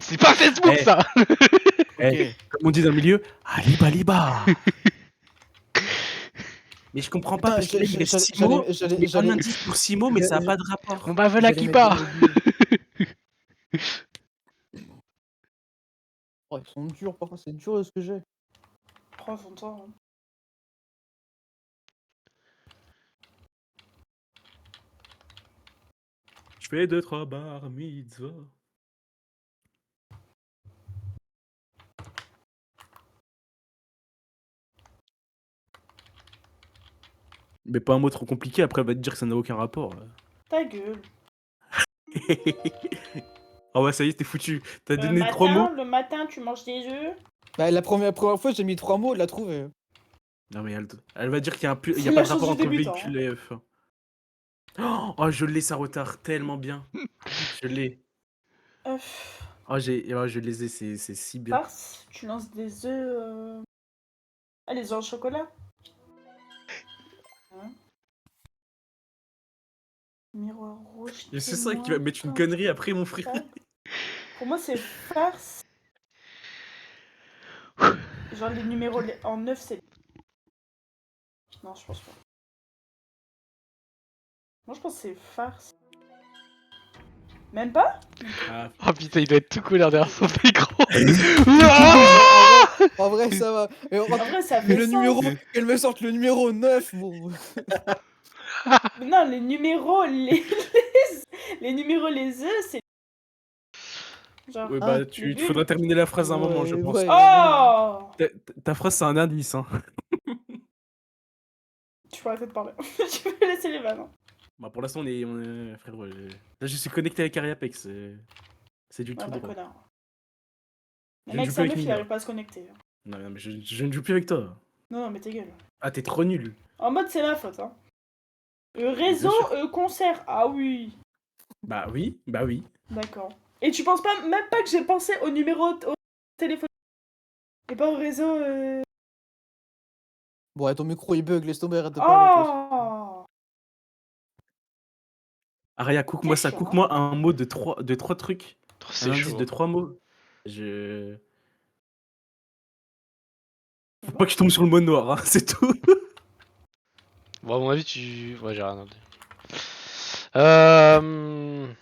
C'est pas Facebook Eh. ça Eh, comme on dit dans le milieu, Aliba Liba. Mais je comprends pas Putain, parce que là, il reste 6 mots. j'allais- Il y a un j'allais- indice pour 6 mots, mais ça n'a pas de rapport. On bave la j'allais qui mettre part des mobiles. Oh, ils sont durs, parfois, c'est dur ce que j'ai. Prends son temps. Hein. Je fais 2-3 bar mitzvah. Mais pas un mot trop compliqué, après elle va te dire que ça n'a aucun rapport. Ta gueule. Ah ouais, ça y est, t'es foutu. T'as Le donné 3 mots. le matin, tu manges des œufs. Bah, la première fois, j'ai mis 3 mots, elle l'a trouvé. Non mais elle va dire qu'il y a, il y C'est a la pas de chose rapport du entre débutant, véhicule et F1. Oh, je l'ai, ça retard tellement bien. Je l'ai. Oh, je les ai, c'est si bien. Farce, tu lances des œufs. Ah, les œufs en chocolat. Hein. Miroir rouge. Et c'est ça qui va mettre une connerie après, mon frère. Pour moi, c'est farce. Genre, les numéros en 9, c'est. Non, je pense pas. Moi, je pense que c'est farce. Même pas? Ah, Oh putain, il doit être tout couleur derrière son micro En vrai, ça va. Et En vrai, ça mais fait le sens. numéro, qu'elle me sorte le numéro 9, bon. Mais non, les numéros, les numéros, les œufs, c'est. Genre. ouais, Ah, bah, les il faudra terminer la phrase à un moment, je Ouais, pense. ouais. Oh! Ta phrase, c'est un indice, hein. Tu peux arrêter de parler. Tu peux laisser les vannes. Hein. Bah, pour l'instant, frérot, là, je suis connecté avec Ariapex. C'est du Ah tout bah, droit. connard. Le Je mec, ne joue sa plus meuf, avec il Mina. arrive pas à se connecter. Non, mais je ne joue plus avec toi. Non, mais ta gueule. Ah, t'es trop nul. En mode, c'est ma faute, hein. Réseau, Bien concert. Ah oui. Bah oui. D'accord. Et tu penses pas, même pas que j'ai pensé au numéro au téléphone. Et pas au réseau. Bon, ouais, ton micro il bug, laisse tomber, arrête de parler. Toi. Oh! Aria, cook-moi ça, chiant, cook-moi un mot de trois trucs. Oh, Un c'est indice chaud. de 3 mots. Faut pas que je tombe sur le mot noir, hein, c'est tout. Bon, à mon avis, tu. Ouais, j'ai rien à dire. Euh...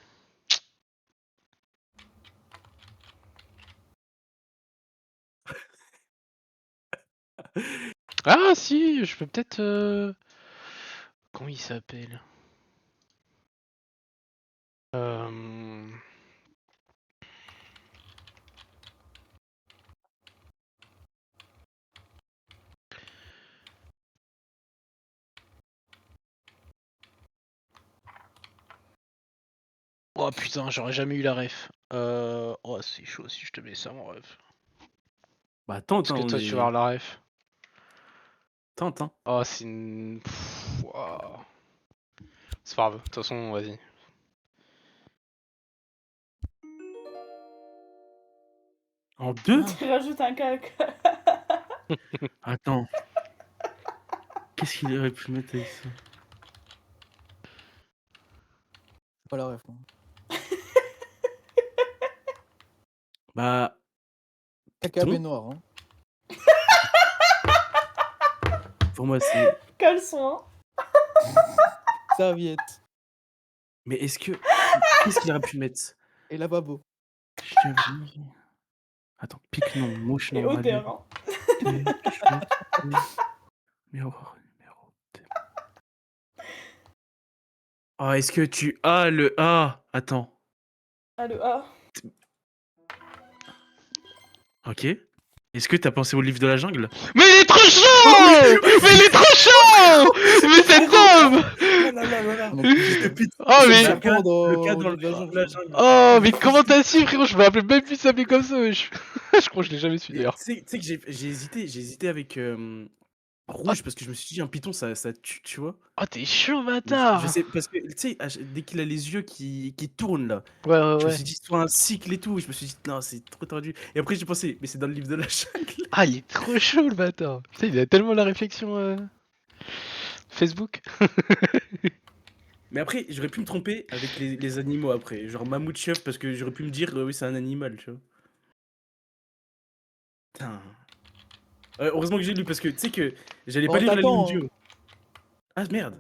Ah, si, je peux peut-être. Comment il s'appelle Oh putain, j'aurais jamais eu la ref. Oh, c'est chaud si je te mets ça, mon ref. Bah attends, Est-ce que toi, tu vas avoir la ref Tente. Oh, c'est une. Ouah. C'est pas grave, de toute façon, vas-y. En 2? Tu rajoutes un cac. Attends. Qu'est-ce qu'il aurait pu mettre avec ça? Pas la ref. Moi. Bah. Caca Ton baignoire. Hein. Pour moi, c'est. Caleçon, hein. Serviette. Mais est-ce que. Qu'est-ce qu'il aurait pu mettre? Et lavabo. Cheville. Attends, pique non, mouche Et non, odeur, hein. Numéro. Oh, est-ce que tu as le A? Attends. Ah, le A. Ok. Est-ce que t'as pensé au livre de la jungle? Mais il est trop chaud. Mais il est trop chaud. Mais cet homme. Oh là là là là. Donc, Oh mais. Le cas dans dans le le livre de la jungle. Oh mais comment t'as su frérot? Je me rappelais même plus s'appeler comme ça wesh. Je crois que je l'ai jamais su Et d'ailleurs. Tu sais que j'ai hésité avec rouge parce que je me suis dit un python ça tue, tu vois. Oh t'es chaud Je bâtard. sais parce que tu sais dès qu'il a les yeux qui tournent là, Ouais je me ouais. suis dit soit un cycle et tout, je me suis dit non c'est trop tordu. Et après j'ai pensé mais c'est dans le livre de la jungle. Ah il est trop chaud le bâtard. Putain il a tellement la réflexion Facebook. Mais après j'aurais pu me tromper avec les animaux après, genre mammouth chef parce que j'aurais pu me dire oui c'est un animal, tu vois. Putain. Heureusement que j'ai lu parce que tu sais que j'allais Bon, pas lire la ligne t'attends, du haut. Ah merde.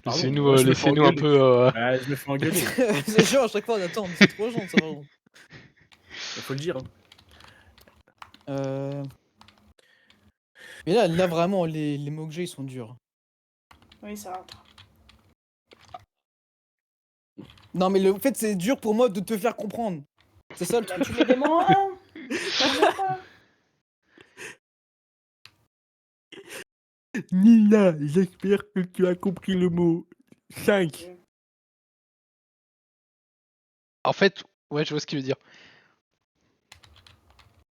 Laissez-nous Moi, je me fais laissez-nous un engueuler. peu. Ah, je me fais engueuler, c'est chiant à chaque fois d'attendre. C'est trop chiant ça. Vraiment. faut le dire. Hein. Mais là vraiment, les mots que j'ai, ils sont durs. Oui, ça va. Non, mais le fait, c'est dur pour moi de te faire comprendre. C'est ça le Bah, truc. tu mets des mots en 1. T'inquiète pas. Nina, j'espère que tu as compris le mot 5. En fait ouais je vois ce qu'il veut dire.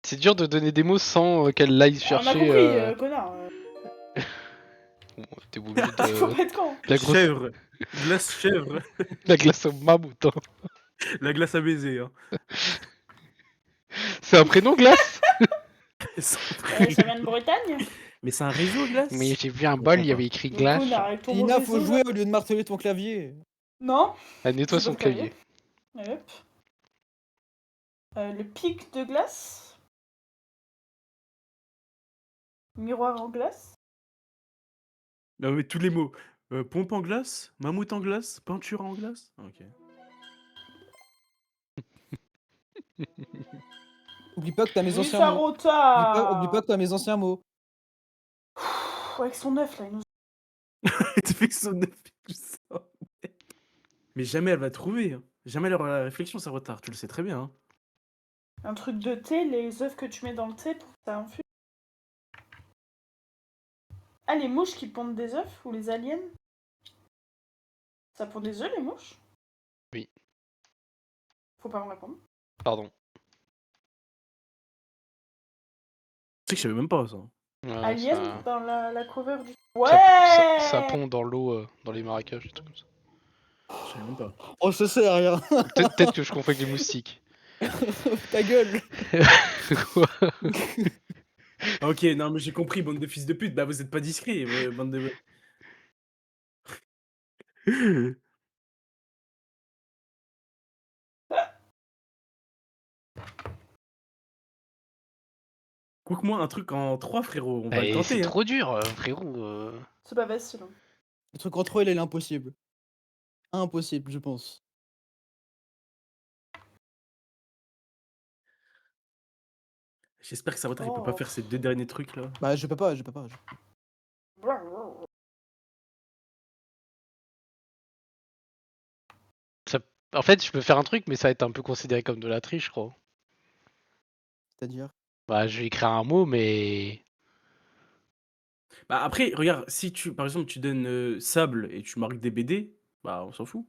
C'est dur de donner des mots sans qu'elle aille On a chercher. compris, connard. Bon, t'es obligé Faut de. pas être con. La grosse. Chèvre. Glace chèvre. La glace au mammouth. Hein. La glace à baiser. Hein. C'est un prénom glace. Ça vient de Bretagne. Mais c'est un réseau, glace. Mais j'ai vu un bol, il y avait écrit Le glace. connard avec ton Nina, mauvais faut zoo, jouer là. au lieu de marteler ton clavier. Non. Elle nettoie C'est son pas le clavier. clavier. Hop. Le pic de glace. Miroir en glace. Non, mais tous les mots. Pompe en glace, mammouth en glace, peinture en glace. Ok. Oublie pas que t'as mes Oui, anciens mots. Oublie pas Sarota. que t'as mes anciens mots. Avec son œuf là, il nous. Tu fais que son œuf et tout ça. Mais jamais elle va trouver. Hein. Jamais elle aura la réflexion, ça retard. Tu le sais très bien. Hein. Un truc de thé, les œufs que tu mets dans le thé pour que ça infuse. Ah, les mouches qui pondent des œufs ou les aliens? Ça pond des œufs, les mouches? Oui. Faut pas me répondre. Pardon. Tu sais que je savais même pas ça. Ouais, Alien ça... dans la cover du. ça- Ouais. ça pond dans l'eau, dans les marécages, des trucs comme ça. Je savais même pas. Oh, je sais rien. Peut-être que je confonds avec les moustiques. Ta gueule. Quoi? Ok, non, mais j'ai compris, bande de fils de pute. Bah, vous êtes pas discrets, bande de. Cook-moi un truc en 3, frérot. On va le Eh, c'est tenter. Hein. trop dur, frérot. C'est pas facile. Hein. Le truc entre eux, il est impossible. Impossible, je pense. J'espère que Sarota, il peut Oh. pas faire ces 2 derniers trucs là. Bah, je peux pas. En fait, je peux faire un truc, mais ça va être un peu considéré comme de la triche, je crois. C'est-à-dire. Bah, je vais écrire un mot, mais. Bah, après, regarde, si tu, par exemple, tu donnes sable et tu marques des BD, bah, on s'en fout.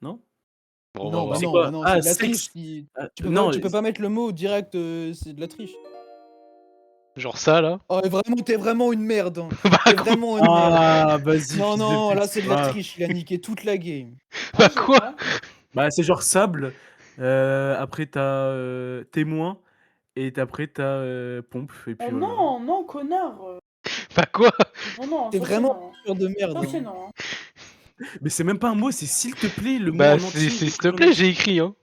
Non? Bon, Non, on va bah C'est voir. quoi? non, bah non, Ah, c'est de la sexe. triche. Ah, Tu peux, non, tu peux pas mettre le mot direct, c'est de la triche. Genre ça, là. Oh, et vraiment, t'es vraiment une merde. Hein. Bah, T'es quoi? vraiment une merde. Ah, vas-y. Non, fils de non, pute. là c'est de la Ah. triche. Il a niqué toute la game. Bah, je sais quoi? pas. Bah, c'est genre sable. Après, t'as témoin. Et après, t'as pompe. Et puis Oh voilà. non, non, connard. Bah, quoi? Non, non, T'es ça, vraiment c'est une de non. merde. Ça, c'est Hein. non. Mais c'est même pas un mot, c'est s'il te plaît, le mot Bah, en entier. s'il te plaît, j'ai écrit, hein.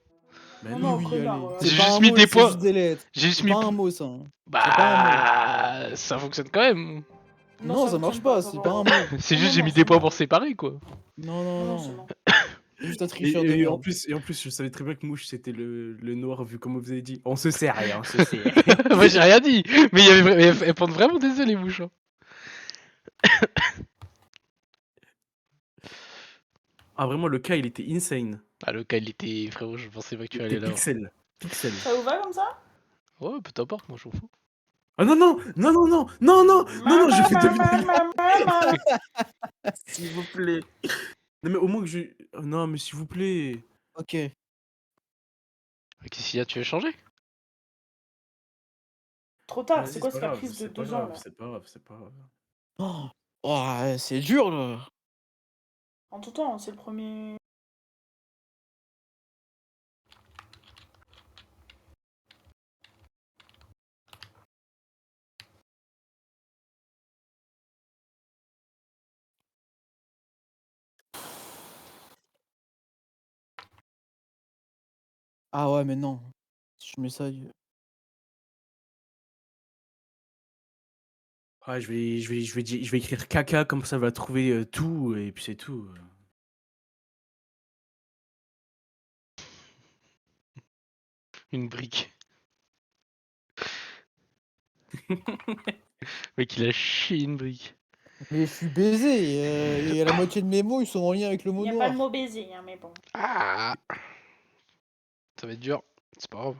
Bah Non, non. non, Oui, connard. allez. Ouais. J'ai C'est pas juste un mis mot, des c'est points. juste des lettres. J'ai juste C'est mis. pas un mot, ça. C'est pas un mot. Bah, ça fonctionne quand même. Non, ça marche fonctionne pas, ça c'est va pas un pas. mot. C'est Non, juste non, j'ai non, mis c'est des points non. pour séparer quoi. Non, Non, non, non, c'est non. non. C'est juste un tricheur de Et merde. en plus, je savais très bien que Mouche c'était le noir vu comme vous avez dit. On se sert, on se sert. Moi j'ai rien dit. Mais il y avait mais elles pendent vraiment des ailes les mouches. Hein. Ah vraiment, le cas il était insane. Ah le cas il était frérot, je pensais pas que Il tu était allais là. pixel. Pixel. Ça vous va comme ça? Ouais, peu t'importe, moi je m'en fous. Ah non, non, non, non, non, non, non, non, non, je fais deviner. Maman. S'il vous plaît. Non mais au moins que je... Oh, non mais s'il vous plaît. Ok. Qu'est-ce qu'il y a, tu veux changer? Trop tard, c'est Vas-y, quoi c'est ce pas grave, caprice de c'est pas 2 ans grave, là? c'est pas grave, c'est pas grave. Oh, oh, ouais, c'est dur là. En tout temps, c'est le premier. Ah ouais, mais non. Si je mets ça. Ah, je vais écrire caca comme ça va trouver tout et puis c'est tout. Une brique. Mec il a chié une brique. Mais je suis baisé. Et la moitié de mes mots, ils sont en lien avec le Il mot n'y a pas le noir. mot baiser, hein, mais bon. Ah, ça va être dur, c'est pas grave.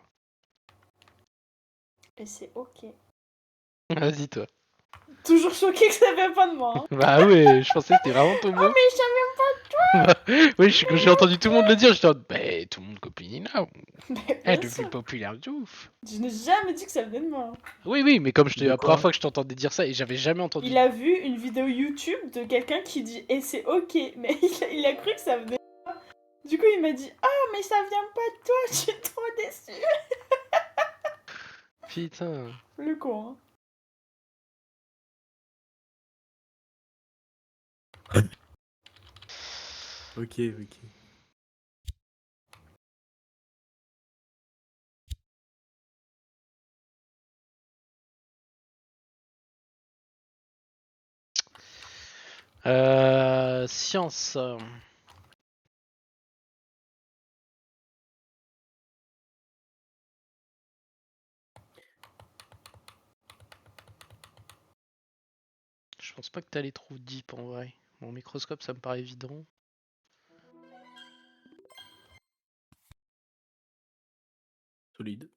Et c'est ok. Vas-y toi. Toujours choqué que ça vient pas de moi. Hein. Bah ouais, je pensais que c'était vraiment ton Oh, mot. mais je savais Oui, quand j'ai entendu tout le monde le dire, j'étais en mode, bah tout le monde copie Nina. pas. Elle Bien est devenue sûr. populaire de ouf. Je n'ai jamais dit que ça venait de moi. Hein. Oui, mais comme De la quoi? première fois que je t'entendais dire ça et j'avais jamais entendu. Il a vu une vidéo YouTube de quelqu'un qui dit et c'est ok, mais il a cru que ça venait de moi. Du coup, il m'a dit ah, mais ça vient pas de toi, je suis trop déçue. Putain. Le con, hein. Ok, ok. Science. Je pense pas que t'allais trop deep en vrai. Mon microscope ça me paraît évident. Solide.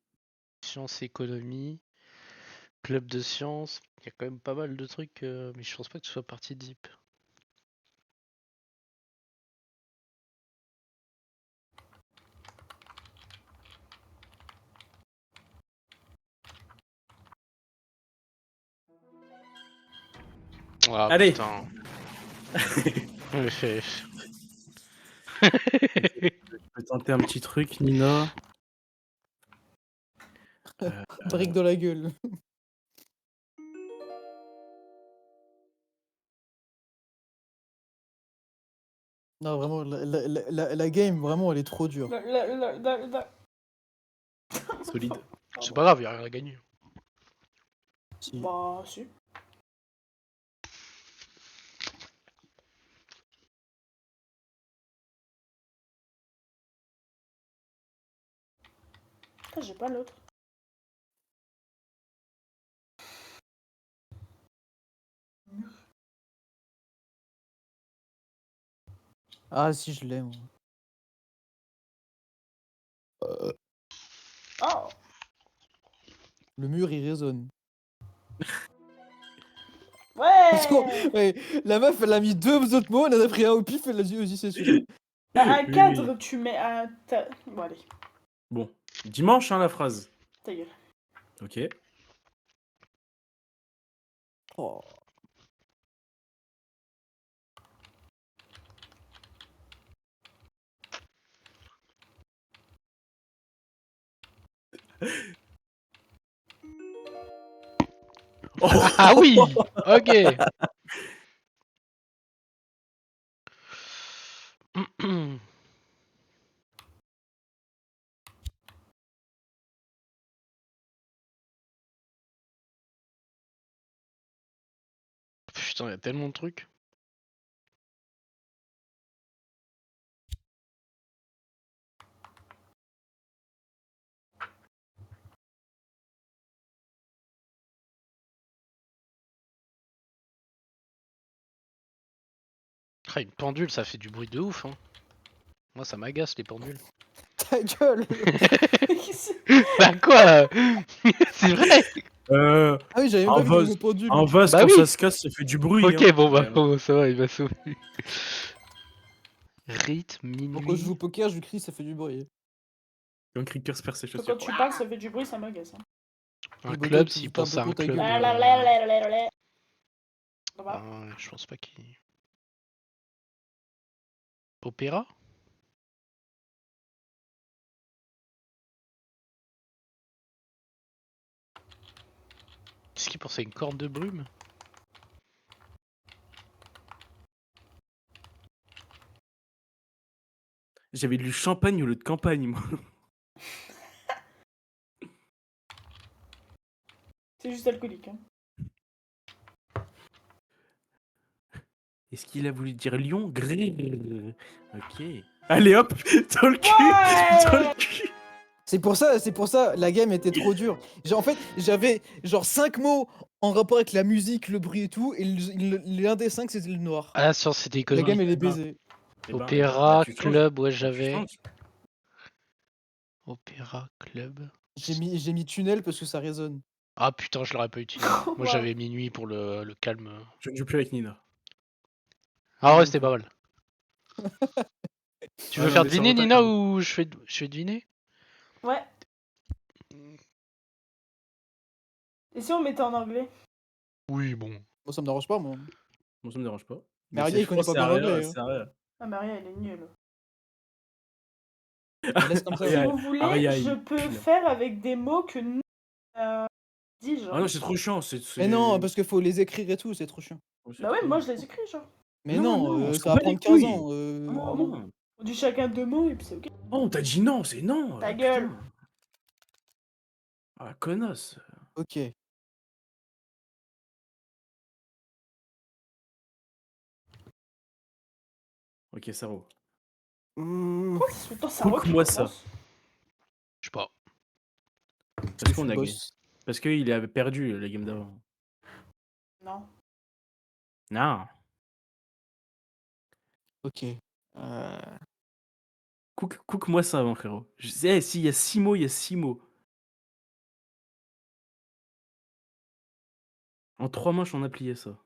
Science, économie, club de sciences. Il y a quand même pas mal de trucs, mais je pense pas que ce soit partie deep. Ah Allez. putain. Je vais tenter un petit truc, Nina. Brique dans la gueule. Non, vraiment, la game, vraiment, elle est trop dure. Solide. C'est pas grave, y'a rien à gagner. Si. Bah, si. Ah, j'ai pas l'autre. Ah, si, je l'ai, moi. Oh. Le mur, il résonne. Parce que, Ouais. ouais, la meuf, elle a mis 2 autres mots, elle en a pris un au pif, elle a dit, vas-y, c'est celui-là. Bah, un Oui, cadre, oui. tu mets un. Bon, allez, Bon. Dimanche, hein, la phrase. ta gueule. Ok. Oh. Ah oui. Ok. Putain, y a tellement de trucs. Ah, une pendule, ça fait du bruit de ouf. Hein. Moi, ça m'agace les pendules. Ta gueule. Bah quoi C'est vrai. Ah oui, j'avais Un même pas vu vase. le pendule. Un vase, Bah quand oui. ça se casse, ça fait du bruit. Ok, hein. bon bah Ouais. bon, ça va, il m'a sauvé. Rythme, Bon, quand je joue minuit. au poker, je crie, ça fait du bruit. Un cricket perd ses Quand chaussures. tu parles, ça fait du bruit, ça m'agace. Hein. Un Bodo, club, tu s'il fermes pense à beaucoup un ta club. gueule. Ça va Je pense pas qu'il. Opéra. Qu'est-ce qu'il pensait à une corde de brume? J'avais lu champagne au lieu de campagne, moi. C'est juste alcoolique. Hein. Est-ce qu'il a voulu dire Lyon? Grrr. Ok. Allez hop, dans le cul, dans Ouais le cul. C'est pour ça, la game était trop dure. En fait, j'avais genre 5 mots en rapport avec la musique, le bruit et tout, et l'un des 5 c'était le noir. Ah, sur c'était La économique. game elle est baisée. Opéra, tu changes. club, ouais, Tu j'avais. changes. Opéra, club. J'ai mis tunnel parce que ça résonne. Ah putain, je l'aurais pas utilisé. Moi Wow. j'avais minuit pour le calme. Je ne joue plus avec Nina. Ah ouais, c'était pas mal. Tu veux non, faire mais ça deviner, retarde Nina, quand même. ou je fais deviner? Ouais. Et si on mettait en anglais? Oui, bon. Moi ça me dérange pas, moi. Bon, ça me dérange pas. Mais Aria, il connaît pas bien l'anglais. Hein. C'est Aria. Ah, Maria, elle est nulle. Mais laisse comme ça. Si Aria, vous voulez, Aria, je il- peux faire avec des mots que nous dis, genre. Ah non, c'est trop chiant. Mais non, parce qu'il faut les écrire et tout, c'est trop chiant. Bah ouais, moi je les écris, genre. Mais Non, non, non, on ça s'en va bat les prendre 15 couilles. ans. Oh, non. On dit chacun 2 mots et puis c'est ok. Oh, on t'a dit non, c'est non. Ta putain. gueule. Ah, connasse. Ok. Ok, ça roule. Pourquoi c'est tout le temps ça Cook-moi ça. Je sais pas. Parce qu'on a gagné. Boss. Parce qu'il avait perdu la game d'avant. Non. Non. Ok. Cook-moi ça avant, frérot. Je sais, s'il y a 6 mots, il y a 6 mots. En 3 manches, on a plié ça.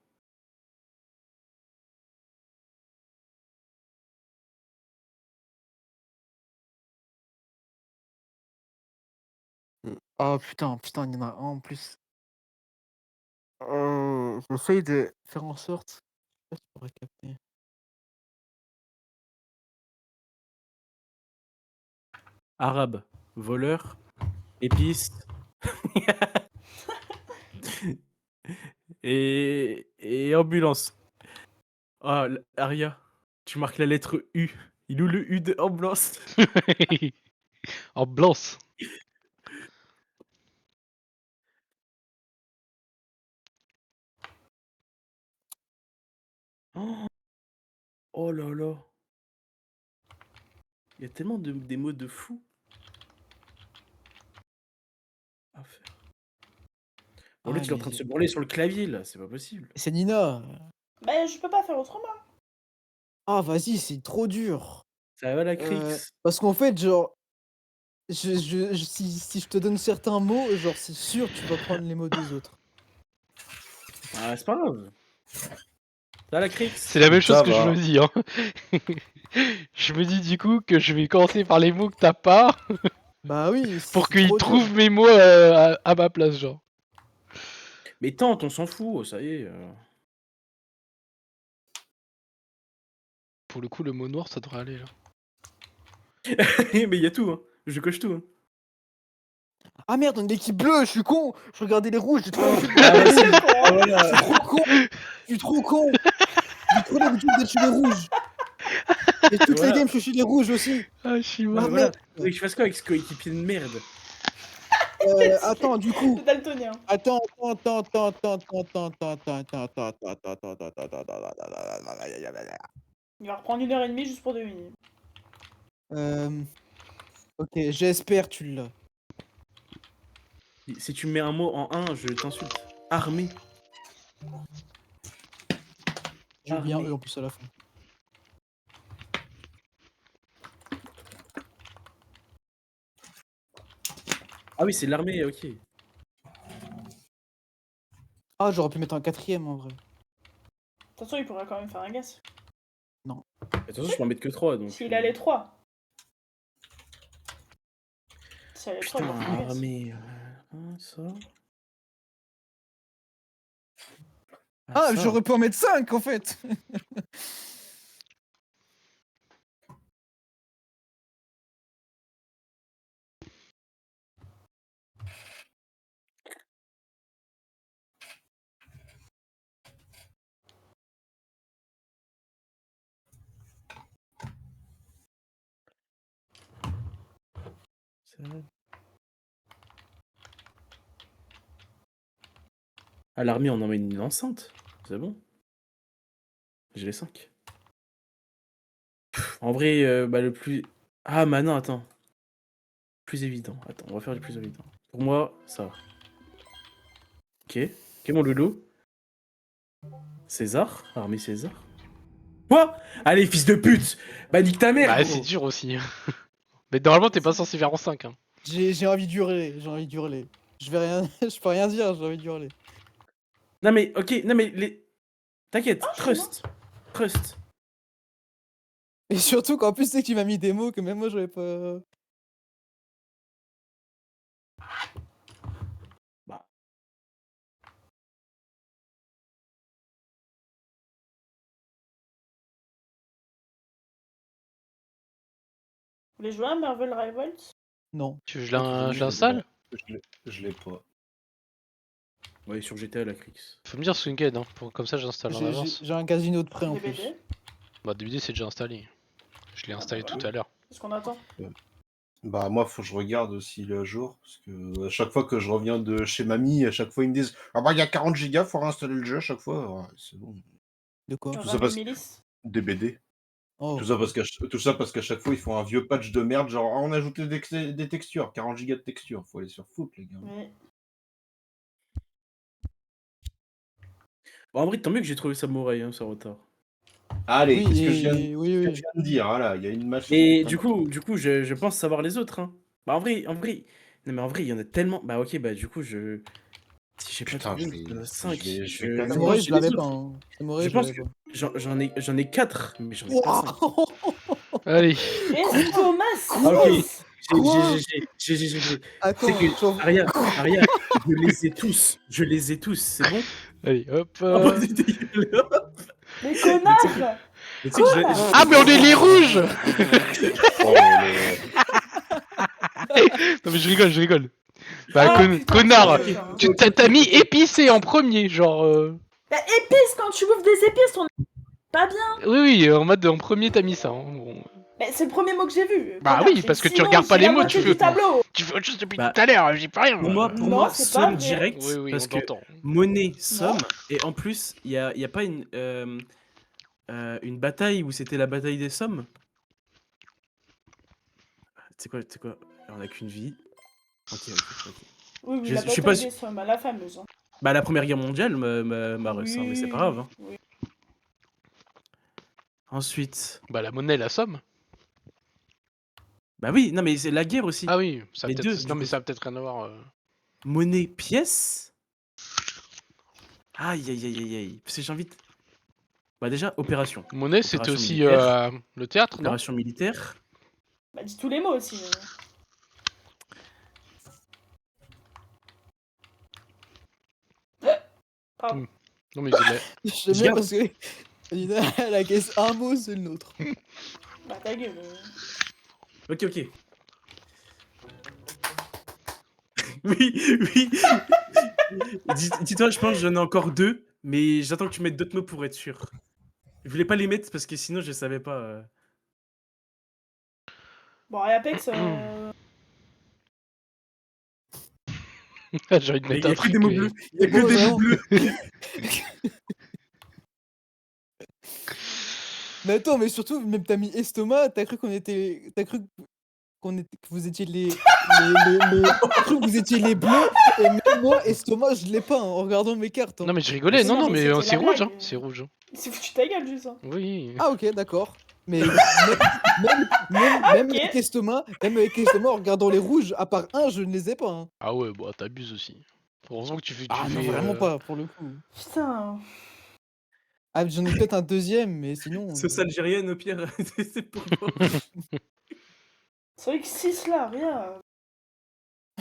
Ah putain, il y en a un en plus. J'essaye de faire en sorte. Je sais pas si tu pourrais capter. Arabe, voleur, épice. et ambulance. Ah, Aria, tu marques la lettre U. Il est où le U de ambulance? En blanche. Oh là là. Il y a tellement des mots de fou à faire. Bon, là, tu es en train de se branler sur le clavier, là. C'est pas possible. C'est Nina. Bah je peux pas faire autrement. Ah vas-y, c'est trop dur. Ça va, la Crix? Parce qu'en fait, genre, si je te donne certains mots, genre, c'est sûr tu vas prendre les mots des autres. Ah, c'est pas grave. Ça va, la Crix? C'est la même chose Ça que je va. me dis. Hein. Je me dis du coup que je vais commencer par les mots que t'as pas Bah oui. pour c'est qu'ils trop dur. trouvent mes mots à ma place, genre. Mais tente, on s'en fout, ça y est. Pour le coup, le mot noir, ça devrait aller là. Mais il y a tout, hein. Je coche tout. Hein. Ah merde, on est l'équipe bleue, je suis con. Je regardais les rouges, j'ai trop l'habitude Ah, de- vas-y. Oh, Voilà. Je suis trop con. Je suis trop con. J'ai trop l'habitude d'être chez les rouges. Et toutes Voilà. les games, je suis chez les rouges aussi. Ah, je suis Ah, mort. Voilà. merde. Tu veux que je fasse quoi avec ce coéquipier de merde? Attends, du coup. Le daltonien. Attends. Il va reprendre 1h30 juste pour deviner. Ok, j'espère tu l'as. Si tu mets un mot en 1, je t'insulte. Armée. J'ai oublié un Armée. E en plus à la fin. Ah oui, c'est l'armée, ok. De Ah, j'aurais pu mettre un quatrième en vrai. De toute façon, il pourrait quand même faire un guess. toute façon, je peux en mettre que 3, donc... S'il a les 3. S'il a les 3, il Putain, va faire un guess. armée... ça... Ah, ça. j'aurais pu en mettre 5 en fait. Ça. À l'armée, on emmène une enceinte. C'est bon. J'ai les 5. En vrai, bah, le plus... Ah, bah non, attends. Plus évident. Attends, on va faire le plus évident. Pour moi, ça. Ok. Ok, mon loulou. César. Armée César. Quoi? Allez, fils de pute! Bah, nique ta mère, Bah, gros. c'est dur aussi. Mais normalement, t'es pas censé faire en 5. Hein. J'ai envie d'hurler, Je vais rien, je peux rien dire, j'ai envie d'hurler. Non, mais, ok, non, mais, les... T'inquiète, Ah, je suis trust. Trust. Et surtout qu'en plus, c'est que tu m'as mis des mots que même moi j'avais pas. Bah, Vous voulez jouer à Marvel Rivals? Non. Tu veux que je l'installe? Je l'ai pas. ouais, sur GTA, la Crix. Faut me dire ce week-end, hein, comme ça j'installe en avance. J'ai un casino de prêt en plus. DBD? Bah, DVD c'est déjà installé. Je l'ai installé voilà. tout à l'heure. Qu'est-ce qu'on attend? Bah moi faut que je regarde s'il est à jour, parce que à chaque fois que je reviens de chez mamie, à chaque fois ils me disent « Ah bah il y a 40 gigas, faut réinstaller le jeu à chaque fois. Ouais, c'est bon. De quoi? On Tout a ça mis passe- milice. DBD. Oh. Tout ça parce qu'à chaque fois ils font un vieux patch de merde, genre Ah, on a ajouté des textures, 40 gigas de textures, faut aller se faire foutre les gars. Oui. Bon, en vrai, tant mieux que j'ai trouvé Samouraï, hein, ça retard. Allez, Oui, qu'est-ce que je viens de... oui, qu'est-ce que oui. je viens de dire, voilà, il y a une machine. Et du coup, je pense savoir les autres, hein. Bah, en vrai... Non, mais en vrai, il y en a tellement... Bah, ok, bah, du coup, je... Si j'ai pas Putain, trouvé, je il y en a vais 5. je vais calmer. Samouraï, pense je que j'ai l'avais les pas. autres. Hein. Samouraï, Je je pense l'avais que pas. j'en ai 4, mais j'en ai pas 5. Allez. Et Thomas Ah, ok. Quoi J'ai. Attends, C'est que... Aria, je les ai tous. Je les ai tous, c'est bon? Allez, hop. Oh, bah, t'es dégueulasse. Mais connard! Mais tu sais que je l'ai- Ah, mais on est les rouges! Oh, Non, mais je rigole. Bah, Ah, putain, connard! c'est vrai, ça, hein. T'as mis épicé en premier, genre. Bah, épice, quand tu bouffes des épices, on est pas bien. Oui, en mode en premier t'as mis ça. Hein. Bon. Mais c'est le premier mot que j'ai vu. Bah Connard, oui, j'ai parce que tu sinon, regardes pas j'ai les la mots, moitié tu du fais- tableau. Tu fais autre chose depuis Bah, tout à l'heure, j'ai pas rien. Pour moi, Non, c'est pas somme vrai. direct, Oui, parce on que t'entend. monnaie, somme, et en plus, il y a pas une bataille où c'était la bataille des sommes? Tu sais quoi? On a qu'une vie. Ok. Oui, Je la suis bataille pas des sommes, la fameuse. Hein. Bah, la Première Guerre mondiale, ma Russe, hein, mais c'est pas grave. Hein. Oui. Ensuite, Bah la monnaie, la somme. bah oui, non mais c'est la guerre aussi. Ah oui, ça Les peut deux, être. du Non mais coup. ça a peut-être rien à voir. Monnaie, pièce. Aïe. Parce que j'ai envie de... Bah déjà, opération. Monnaie, c'était Opération aussi militaire. le théâtre, non? Opération militaire. Bah, dis tous les mots aussi. Pardon. Non mais il est... J'aime bien parce que Lina, elle a guess un mot, c'est le nôtre. Bah, ta gueule. Ok. oui. Dis-toi, je pense que j'en ai encore 2, mais j'attends que tu mettes d'autres mots pour être sûr. Je voulais pas les mettre parce que sinon je savais pas. Bon, et Apex, J'ai envie de Mais mettre il y un a que truc. des mots mais- bleus. Il y a que Bon, des mots vraiment. bleus. Mais attends, mais surtout, même t'as mis estomac, t'as cru qu'on était. T'as cru que vous étiez T'as cru que vous étiez les bleus, et même moi, estomac, je l'ai pas hein, en regardant mes cartes. Non, Hein. mais je rigolais. Non, Non, non, mais mais c'était c'est la rouge, hein. blague. C'est rouge. Hein. C'est foutu ta gueule, juste. Hein. Oui. Ah, ok, d'accord. Mais même avec estomac, en regardant les rouges, à part un, je ne les ai pas. Hein. Ah ouais, bah t'abuses aussi. Heureusement que tu fais. Ah non, vraiment pas, pour le coup. Putain. Ah, j'en ai peut-être un deuxième, mais sinon. Sauce algérienne, au pire. C'est pour moi. C'est vrai que 6 là, rien.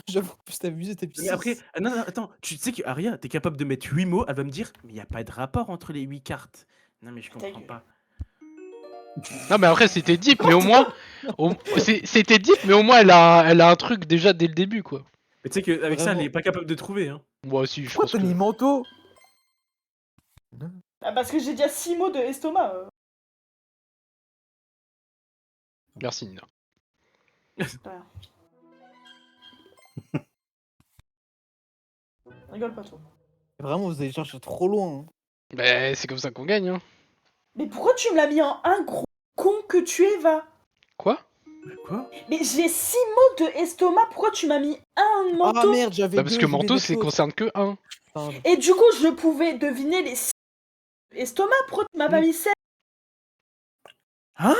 J'avoue que t'as abusé, t'as mis Mais après, six. non, non, attends, tu sais que Aria, t'es capable de mettre 8 mots, elle va me dire, mais il n'y a pas de rapport entre les 8 cartes. Non, mais je Ta comprends gueule. pas. Non, mais après, c'était deep, mais au moins. C'était deep, mais au moins, elle a un truc déjà dès le début, quoi. Mais tu sais qu'avec ça, elle Vraiment. est pas capable de trouver. Hein. Moi aussi, je Pourquoi pense t'as que. mis manteau? Ah, parce que j'ai déjà 6 mots de estomac. Merci, Nina. Rigole pas trop. Vraiment, vous allez chercher trop loin. Hein. Bah, c'est comme ça qu'on gagne, hein. Mais pourquoi tu me l'as mis en un gros con que tu es, va? Quoi? Quoi? Mais j'ai 6 mots de estomac, pourquoi tu m'as mis un Ah manteau? merde, j'avais Bah, parce deux, que je voulais manteau, mettre c'est l'autre. concerne que un. Pardon. Et du coup, je pouvais deviner les 6 estomac, pourquoi tu m'as pas mis 7? Hein?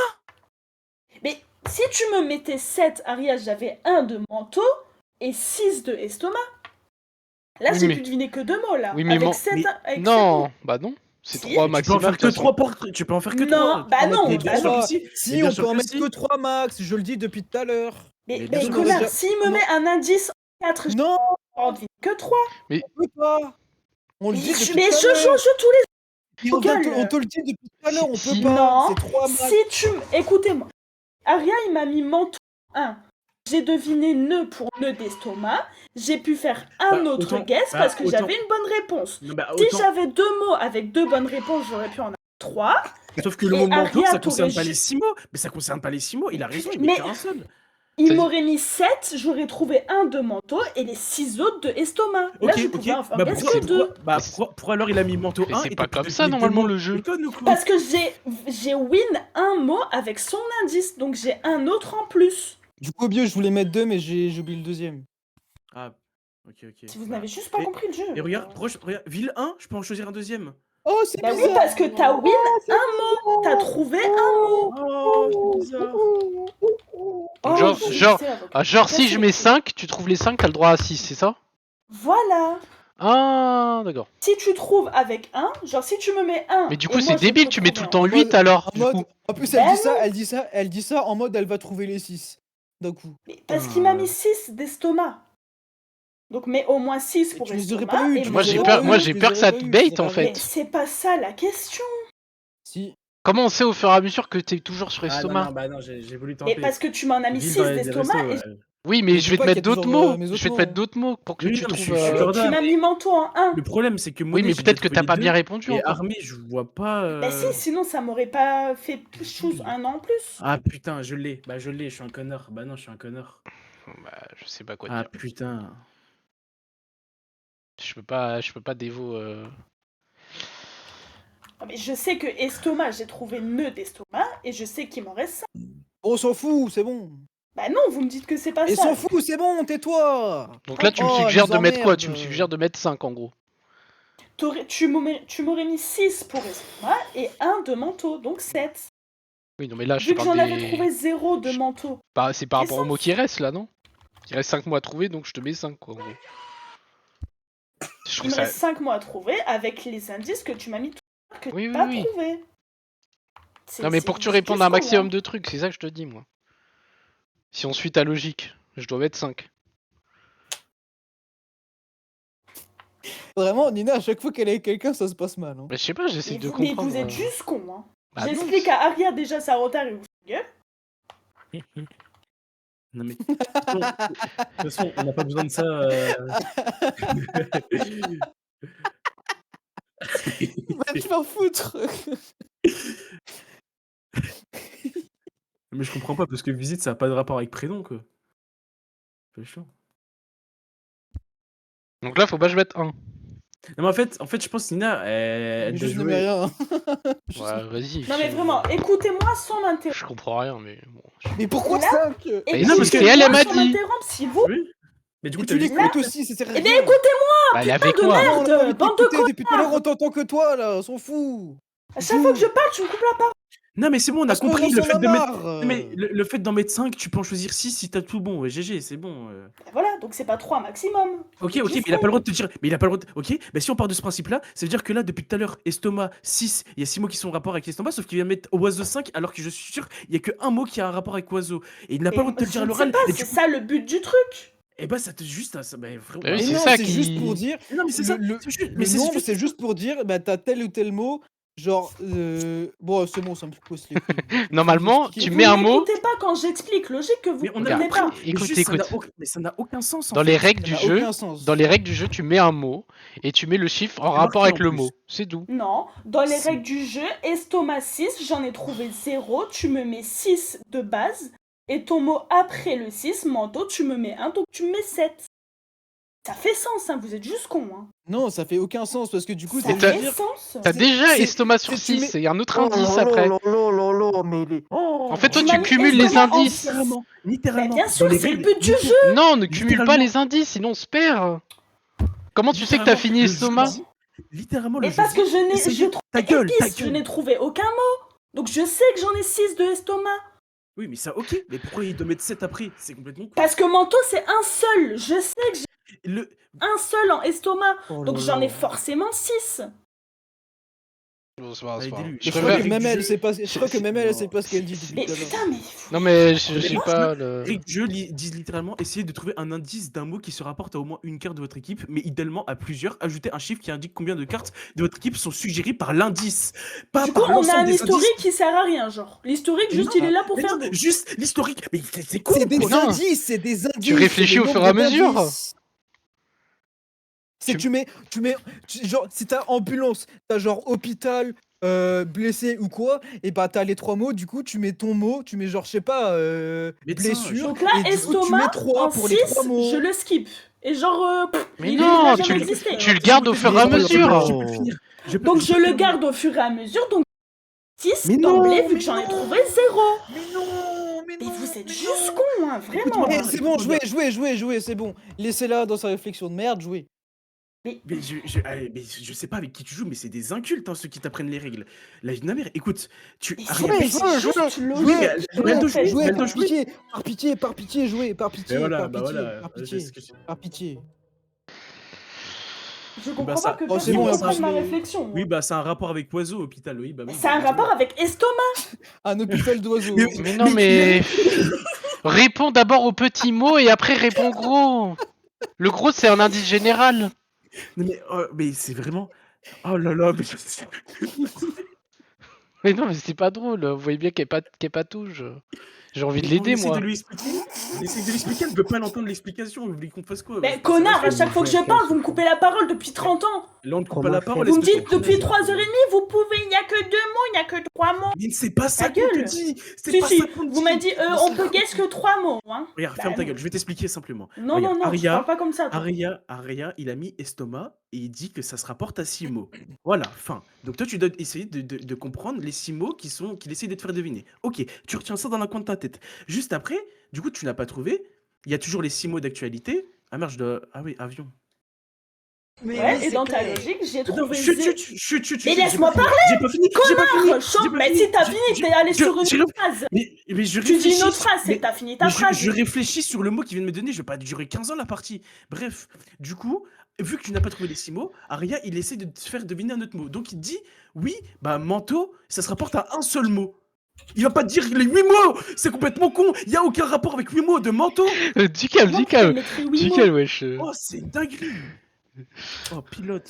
Mais si tu me mettais 7, Aria, j'avais 1 de manteau et 6 de estomac. Là, Oui, j'ai mais- pu deviner que 2 mots, là. Oui, mais avec man- 7, mais- avec Non, bah non. C'est Si. 3 Tu peux en maximum. faire de que toute façon. 3 par... Tu peux en faire que Non, 3. bah non, Mais bah bien sûr non. que si. Si, Mais bien on sûr peut en que mettre si. que 3 max, je le dis depuis tout à l'heure. Mais, Mais bien sûr que connard, déjà- s'il me met un indice en 4, je Non, en devine que 3. on peut pas. On le Mais dit je, depuis mais tout à je l'heure. change tous les... Et on gueule. te le dit depuis tout à l'heure, on Si- peut pas. Non, C'est 3 max. si tu... Écoutez-moi. Aria, il m'a mis manteau 1. J'ai deviné nœud pour nœud d'estomac. J'ai pu faire un Bah, autre autant- guess bah, parce que autant- j'avais une bonne réponse. Non, bah, Si autant- j'avais 2 mots avec 2 bonnes réponses, j'aurais pu en avoir 3. Sauf que le Et mot manteau, Aria ça concerne t'aurait pas les 6 mots. Mais ça concerne pas les 6 mots. Il a raison, il met Mais- qu'un seul. Il Ça dit- m'aurait mis 7, j'aurais trouvé un de manteau et les 6 autres de estomac. Là, Ok, je ok. pouvais en faire Bah, guess pourquoi, que 2. pourquoi, bah, pourquoi alors il a mis manteau Mais 1 c'est et pas t'as pu comme ça, deviner normalement, deux mots. le jeu. T'es conne ou quoi? Parce que j'ai win un mot avec son indice, donc j'ai un autre en plus. Du coup, au mieux, je voulais mettre 2, mais j'ai oublié le deuxième. Ah, ok, ok. Si vous Bah. n'avez juste pas Et- compris le jeu. Et regarde, regarde, ville 1, je peux en choisir un deuxième. Oh, c'est Bah oui, bizarre. parce que t'as win un mot. T'as trouvé un mot. Oh, c'est bizarre. Oh, genre- je genre- sais, avocat. Ah, genre, si Cassez je les mets couilles. 5, tu trouves les 5, t'as le droit à 6, c'est ça? Voilà. Ah, d'accord. Si tu trouves avec 1, genre si tu me mets 1. Mais du coup, c'est débile, tu mets tout le temps En 8 mode- alors. En Du mode, coup. en plus, Ben elle dit ça en mode elle va trouver les 6. D'un coup. Parce qu'il m'a mis 6 d'estomac. Donc mets au moins 6 pour Tu les aurais estomac. pas eu, et tu Moi, les mets j'ai aurais au peur, eu, moins- moi, j'ai peur que ça te bait en c'est Mais fait. c'est pas ça la question. Si. Comment on sait au fur et à mesure que t'es toujours sur Ah, non, estomac? non, bah non, j'ai voulu Mais tenter. parce que tu m'en as mis Ville 6 dans les d'estomac restos, et ouais. Oui, mais Mais je vais te pas mettre qu'il y a d'autres toujours, mots. mes Je autres vais te mots. mettre d'autres mots pour que Oui, tu non, mais trouves. je suis Mais d'accord. tu m'as mis manteau en 1. Le problème, c'est que Oui, Monet, mais j'ai peut-être que déjà t'as pas trouvé bien les répondu deux, et encore. Armée, je vois pas. Bah si, sinon ça m'aurait pas fait chose un an en plus. Ah putain, je l'ai. Bah je l'ai, je suis un connard. Bah non, je suis un connard. Bah, je sais pas quoi Ah dire. putain. Je peux pas dévo. Ah, mais je sais que estomac, j'ai trouvé nœud d'estomac et je sais qu'il m'en reste 5. On s'en fout, c'est bon. Bah non, vous me dites que c'est pas Et ça. s'en fout, c'est bon, tais-toi. Donc là, tu me Oh, suggères ils de mettre quoi? emmerdent. Tu me suggères de mettre 5 en gros. Tu m'aurais mis 6 pour estomac et 1 de manteau, donc 7. Oui, non, mais là, je Vu te que parle j'en avais des. trouvé 0 de manteau. C'est par rapport aux ça. mots qui restent là, non? Il reste 5 mots à trouver, donc je te mets 5 quoi en gros. Je Il trouve me ça. reste 5 mots à trouver avec les indices que tu m'as mis tout à l'heure que Oui, j'ai oui, pas oui. trouvé. Non, mais pour que tu répondes à un juste con, maximum hein. de trucs, c'est ça que je te dis moi. Si on suit ta logique, je dois mettre 5. Vraiment, Nina, à chaque fois qu'elle est avec quelqu'un, ça se passe mal. Hein. Mais je sais pas, j'essaie de Mais comprendre. vous êtes juste con, hein. Bah non. J'explique à Aria déjà sa retard et vous gueule. Non mais. De toute façon, on n'a pas besoin de ça. Va te faire foutre. Mais je comprends pas parce que visite ça a pas de rapport avec prénom quoi. C'est chiant. Donc là, faut pas que je mette 1. Non, mais en fait, je pense Nina, elle doit Juste ne mets jouer. rien. Ouais, vas-y. Non mais vraiment, écoutez-moi sans m'interrompre. Je comprends rien, mais bon. Mais pourquoi Là, 5? Mais non, parce que- c'est elle, elle m'a sans dit. m'interrompre, si vous... Oui. Mais du coup, Mais t'as tu dit l'écoutes aussi, ça sert à Eh bien rien. écoutez-moi, Bah, elle est avec de moi. merde. Non, on a pas envie de bande de t'écouter depuis tout à l'heure, on t'entend que toi là, on s'en fout. à chaque fois que je parle, tu me coupes la parole. Non, mais c'est bon, on a Parce qu'on compris le en fait a de mettre. marre. Non, mais le fait d'en mettre 5, tu peux en choisir 6 si t'as tout bon. Ouais, GG, c'est bon. Et voilà, donc c'est pas 3 maximum. Ok, mais il a pas le droit de te dire. Mais il a pas le droit de. Ok, mais si on part de ce principe-là, ça veut dire que là, depuis tout à l'heure, estomac 6, il y a 6 mots qui sont en rapport avec l'estomac, sauf qu'il vient de mettre oiseau 5, alors que je suis sûr, il y a que un mot qui a un rapport avec oiseau. Et il n'a pas le droit de te le dire à Je ne l'oral. sais pas, Et c'est du coup, ça le but du truc. et bah, ça te juste. Ça, bah, vraiment. Bah oui, Mais c'est non, ça c'est qui- juste pour dire. Non, mais c'est ça. Le c'est juste- le mais c'est nombre, juste- c'est juste pour dire, bah t'as tel ou tel mot, genre. Bon, c'est bon, ça me pose les couilles. Normalement, Expliquer. tu Vous mets un mot. n'écoutez pas quand j'explique, logique que vous Mais on ne a comprenez Regarde, pas. Mais écoute, juste, ça n'a écoute. aucun- mais ça n'a aucun sens. en Dans fait. les règles Ça du n'a jeu, aucun sens. dans les règles du jeu, tu mets un mot et tu mets le chiffre en C'est rapport marqué avec en le plus. mot. C'est tout. Non, dans les Si. règles du jeu, estomac 6, j'en ai trouvé 0, tu me mets 6 de base, et ton mot après le 6, manteau, tu me mets 1, donc tu me mets 7. Ça fait sens, hein, vous êtes juste cons. Hein. Non, ça fait aucun sens parce que du coup, Ça ça veut t'as- fait dire. sens. T'as déjà c'est- estomac sur c'est- tu 6 mets- et un autre indice après. mais les. En fait, toi, Tu tu m'as mis cumules les estomac en indices. six. Littéralement. Mais Littéralement. bien Dans sûr, les c'est le règles- but du jeu. Non, ne cumule pas Littéralement. les indices, sinon on se perd. Comment tu sais que t'as Littéralement, fini le jeu estomac dit- Littéralement, le Mais jeu parce dit, que je n'ai essayez- je trouve ta gueule, ta épice, je gueule. n'ai trouvé aucun mot. Donc je sais que j'en ai 6 de estomac. Oui, mais ça, ok. Mais pourquoi il doit mettre 7 après? C'est complètement con. Parce que manteau, c'est un seul. Je sais que j'ai Le... un seul en estomac. Oh Donc là j'en ai là. forcément 6. Bon, c'est pas grave, Allez, c'est pas grave. dis-lui. Je Je crois préfère- que même elle je- sait pas. Je crois que même elle sait Non. pas ce qu'elle dit depuis Mais tout à l'heure. putain, mais. Non, mais je Les sais règles pas. du jeu- les règles du jeu disent littéralement essayez de trouver un indice d'un mot qui se rapporte à au moins une carte de votre équipe, mais idéalement à plusieurs. Ajoutez un chiffre qui indique combien de cartes de votre équipe sont suggérées par l'indice. Pas Du coup, par on a l'ensemble un des historique indices. qui sert à rien, genre. L'historique, juste, Non, il est là pour Mais faire non, beau. juste l'historique. Mais c'est con. C'est des quoi. Non. indices, c'est des indices. Tu réfléchis c'est au le fur et à nombre mesure. d'indices. C'est Tu- genre, si t'as ambulance, t'as genre hôpital, blessé ou quoi, et bah t'as les 3 mots, du coup tu mets ton mot, tu mets genre, je sais pas, Médecin, blessure, Donc là, et du coup tu mets estomac, 3 en pour 6, les 3 mots. je le skip. Et genre, Mais il non, n'a tu jamais le- existé. tu le gardes au fur et à mesure. Je peux finir. Donc je le garde au fur et à mesure, donc 6 Mais non, d'emblée, vu mais que j'en ai non. trouvé 0. Mais non, mais Mais non, vous êtes mais juste non. cons, hein, vraiment. Écoute-moi Eh, bien. c'est bon, jouez, c'est bon. Laissez-la dans sa réflexion de merde, jouez. Mais je sais pas avec qui tu joues, mais c'est des incultes, hein, ceux qui t'apprennent les règles. La vie de ma mère, écoute, tu. Mais Ariel, c'est mais- juste jouez, logique. Oui, mais elle doit en fait. jouer, elle doit jouer. par pitié, jouez, par pitié, Et voilà, par bah pitié, voilà. par c'est pitié, ce que je- par pitié. Je comprends Bah, pas ça- que Oh, c'est personne bon, ne après, comprenne ma je l'ai- réflexion. Oui, bah c'est un rapport avec oiseau, hôpital, oui. Bah, oui, C'est un rapport avec estomac. Un hôpital d'oiseaux. Mais- Mais non, mais. Réponds d'abord au petit mot et après réponds gros. Le gros, c'est un indice général. Non, mais c'est vraiment. Oh là là, mais je sais Mais non, mais c'est pas drôle. Vous voyez bien qu'elle est pas touche. J'ai envie de l'aider, moi. On essaie de lui expliquer, elle ne veut pas l'entendre l'explication. Vous voulez qu'on fasse quoi? Mais connard, à chaque fois que je parle, vous me coupez la parole depuis 30 ans. Là, on ne coupe pas la parole. Vous me espèce de dites depuis connasse. 3h30, vous pouvez, il n'y a que 2 mots, il n'y a que 3 mots. Mais c'est pas ça Ta qu'on te gueule. dit. C'est Si, pas si, ça qu'on te vous dit. m'avez dit, on peut guess que 3 mots. Hein. Regarde, Bah ferme ta non. gueule, je vais t'expliquer simplement. Non, Regarde, non, non, tu Aria, parles pas comme ça. toi. Aria, il a mis estomac et il dit que ça se rapporte à 6 mots. Voilà, fin. Donc toi, tu dois essayer de comprendre les 6 mots qu'il essaie de te faire deviner. Ok, tu retiens ça dans un coin de ta tête. Juste après, du coup, tu n'as pas trouvé. Il y a toujours les 6 mots d'actualité. Ah merde, je dois... Ah oui, avion. Ouais, et dans ta logique, j'ai Non, trouvé. chut, zé- chut, Mais j'ai laisse-moi pas fini, J'ai pas fini, j'ai pas fini. Connard, chante, mais si t'as fini, t'es allé sur une j'ai- phrase. Mais je Tu dis réfléchis. une autre phrase, mais- c'est t'as fini ta mais phrase. je réfléchis sur le mot qu'il vient de me donner, je vais pas durer 15 ans la partie. Bref, du coup, vu que tu n'as pas trouvé les 6 mots, Aria, il essaie de te faire deviner un autre mot. Donc il dit, oui, bah manteau, ça se rapporte à un seul mot. Il va pas te dire les 8 mots. C'est complètement con. Il y a aucun rapport avec 8 mots de manteau. Du calme, Non, du calme. elle écrit huit Du mots. calme, wesh. Oh, c'est une dinguerie. Oh, pilote.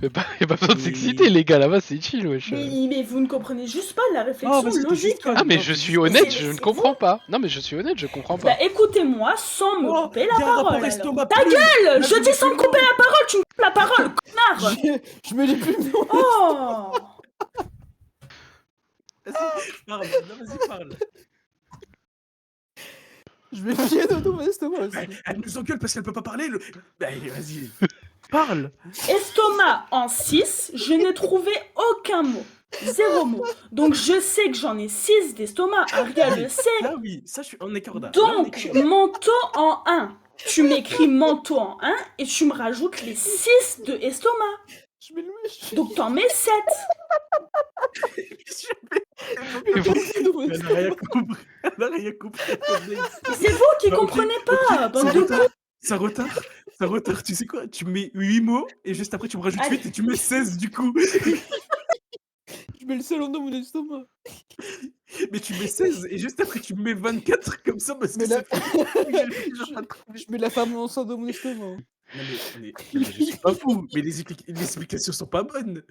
Y'a pas besoin de s'exciter, les gars, là-bas, c'est chill, wesh. Mais vous ne comprenez juste pas la réflexion Oh, vas-y, t'es juste logique. conne. Ah, mais Non, je t'es suis juste honnête, c'est- je ne c'est comprends pas. Non, mais je suis honnête, je comprends pas. Bah écoutez-moi sans me Oh, couper il y a la un rapport parole. alors. estomac Ta plume. gueule, Là, je je dis vais sans me plus couper loin. la parole, tu me coupes la parole, connard. Je me l'ai plus mis en- Oh. Vas-y, parle. Non, vas-y, parle. Je vais chier dans mon estomac aussi. Elle nous engueule parce qu'elle peut pas parler. Allez, vas-y. Parle. Estomac en 6, je n'ai trouvé aucun mot. 0 mot. Donc je sais que j'en ai 6 d'estomac. Aria le sait. Ah oui, ça, on est corda. Là, on est Donc, corda. manteau en 1. Tu m'écris manteau en 1 et tu me rajoutes les 6 de estomac. Je mets le Donc t'en mets 7. Elle a rien compris. Elle a rien compris. C'est vous qui Bah, ok, comprenez ok, pas. Bande de cons. Ça retard, tu sais quoi? Tu mets 8 mots et juste après tu me rajoutes Allez. 8 et tu mets 16 du coup. Je mets le salon dans mon estomac. Mais tu mets 16 et juste après tu mets 24 comme ça parce que Mais là- ça fait... Je mets la femme enceinte dans mon estomac. Non mais je suis pas fou, mais les explications sont pas bonnes.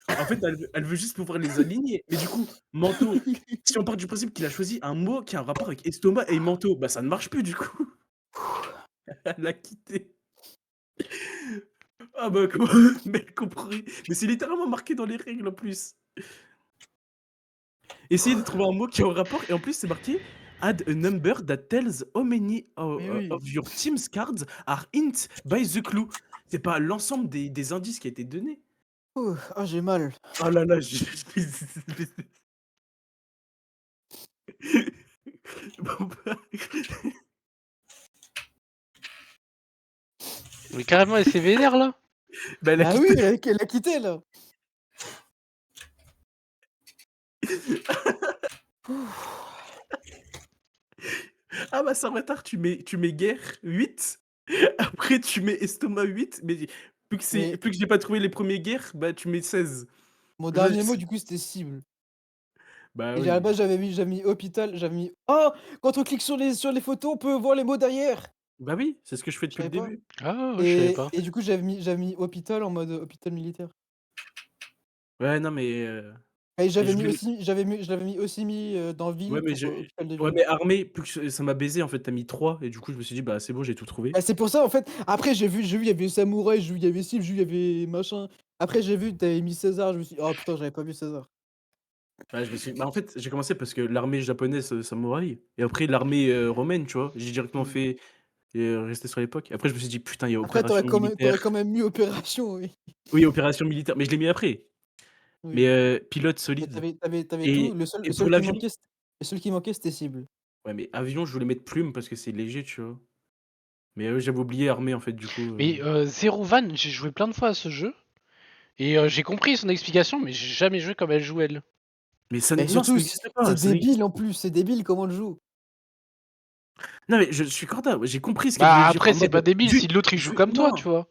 En fait, elle veut juste pouvoir les aligner. Mais du coup, manteau, si on part du principe qu'il a choisi un mot qui a un rapport avec estomac et manteau, bah ça ne marche plus du coup. Elle a quitté. Ah bah comment? Mais elle comprend rien. Mais c'est littéralement marqué dans les règles en plus. Essayez de trouver un mot qui a un rapport et en plus c'est marqué add a number that tells how many oui. of your team's cards are hint by the clue. C'est pas l'ensemble des indices qui a été donné. Oh, ah, j'ai mal. Oh là là, Bon, bah, Mais carrément, elle s'est vénère là. bah, elle a Ah quitté. oui, elle a quitté là. Ah bah ça retard, tu mets guerre 8, après tu mets estomac 8, mais vu que j'ai pas trouvé les premiers guerres, bah tu mets 16. Mon Je- dernier mot, du coup, c'était cible. Bah Et oui. à la base, j'avais mis hôpital, j'avais mis. Oh, quand on clique sur les photos, on peut voir les mots derrière. Bah oui, c'est ce que je fais Je depuis le savais pas. début. Ah, ouais, je savais pas. Et du coup, j'avais mis hôpital en mode hôpital militaire. Ouais, non mais... Et j'avais je mis voulais- aussi, je l'avais mis aussi mis dans ville Ouais, mais pour hôpital de ville. ouais, mais armée, plus que ça m'a baisé, en fait, t'as mis 3, et du coup je me suis dit, bah c'est bon, j'ai tout trouvé. Bah, c'est pour ça en fait. Après j'ai vu, il y avait samouraï, j'ai vu, il y avait cible, j'ai vu, il y avait machin. Après j'ai vu, t'avais mis César, je me suis dit, oh putain, j'avais pas vu César. Ouais, bah en fait, j'ai commencé parce que l'armée japonaise, samouraï, et après l'armée romaine, tu vois, j'ai directement fait rester sur l'époque. Après je me suis dit, putain, il y a Après opération militaire. t'aurais quand même mis opération, oui. Oui, opération militaire, mais je l'ai mis après. Oui. Mais pilote Mais solide. t'avais Et- tout. Le seul et pour l'avion- qui manquait, c'était cible. Ouais, mais avion, je voulais mettre plume parce que c'est léger, tu vois. Mais j'avais oublié armée, en fait, du coup. Mais Zero Van, j'ai joué plein de fois à ce jeu. Et j'ai compris son explication, mais j'ai jamais joué comme elle joue elle. Mais ça Et non, ça surtout, n'existe pas. c'est ça n'existe- débile en plus, c'est débile comment on le joue. Non, mais je suis corda, j'ai compris ce qu'elle Bah voulait dire. après, en c'est mode, pas débile vu- si l'autre il joue vu- comme toi, non. tu vois.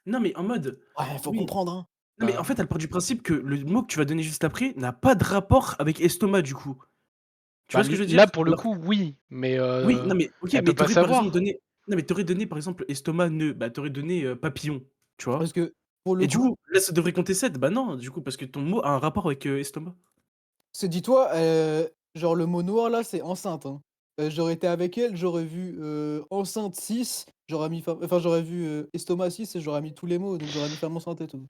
Non, mais en mode. Ouais, faut Oui. comprendre, hein. Non, mais en fait, elle part du principe que le mot que tu vas donner juste après n'a pas de rapport avec estomac, du coup. Tu vois ce que je veux dire? Là, pour le Alors- coup, oui. Mais Oui, non, mais ok, elle mais peut pas t'aurais par savoir. exemple donné. Non, mais t'aurais donné par exemple estomac nœud, bah t'aurais donné papillon, tu vois. Parce que pour le Et du coup, coup, là, ça devrait compter 7. Bah non, du coup, parce que ton mot a un rapport avec estomac. dis-toi, genre le mot noir là, c'est enceinte, hein. J'aurais été avec elle, j'aurais vu enceinte 6, j'aurais mis j'aurais vu estomac 6 et j'aurais mis tous les mots, donc j'aurais mis femme enceinte et tout.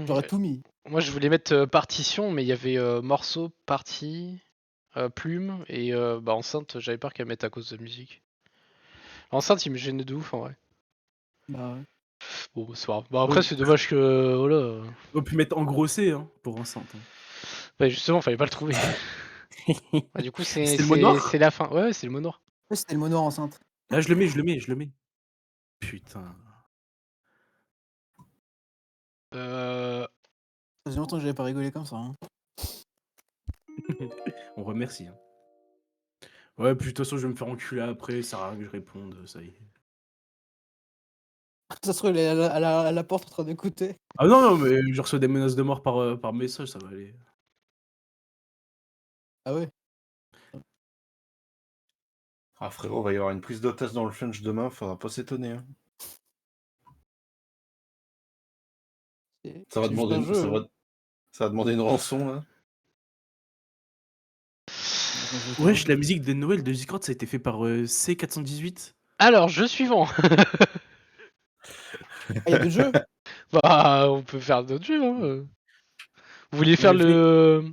J'aurais tout mis. Moi, je voulais mettre partition, mais il y avait morceau, partie, plume, et bah enceinte, j'avais peur qu'elle mette à cause de musique. Enceinte, il me gênait de ouf en vrai. Bah ouais. Bon, c'est pas grave. Bon, après, Oui. c'est dommage que. Voilà. On peut mettre engrossé hein, pour enceinte. Hein. Ouais, justement, fallait pas le trouver. Bah, du coup, C'était le mot noir c'est la fin. Ouais, c'est le mot noir. Ouais, c'était le mot noir enceinte. Là, je le mets. Putain. Euh... Ça faisait longtemps que j'avais pas rigolé comme ça, hein. On remercie. Hein. Ouais, puis de toute façon, je vais me faire enculer après, ça sert à rien que je réponde, ça y est. Ça se trouve, elle est à la porte en train d'écouter. Ah non, mais je reçois des menaces de mort par message, ça va aller. Ah ouais. Ah frérot, va y avoir une prise d'otage dans le flunch demain, faudra pas s'étonner. Hein. Ça va C'est demander juste un jeu, hein. ça va demander une rançon là. Wesh, la musique de Noël de Discord, ça a été fait par C418. Alors, jeu suivant. Ah, il y a d'autres jeux. Bah, on peut faire d'autres jeux. Hein. Vous voulez faire Ouais, le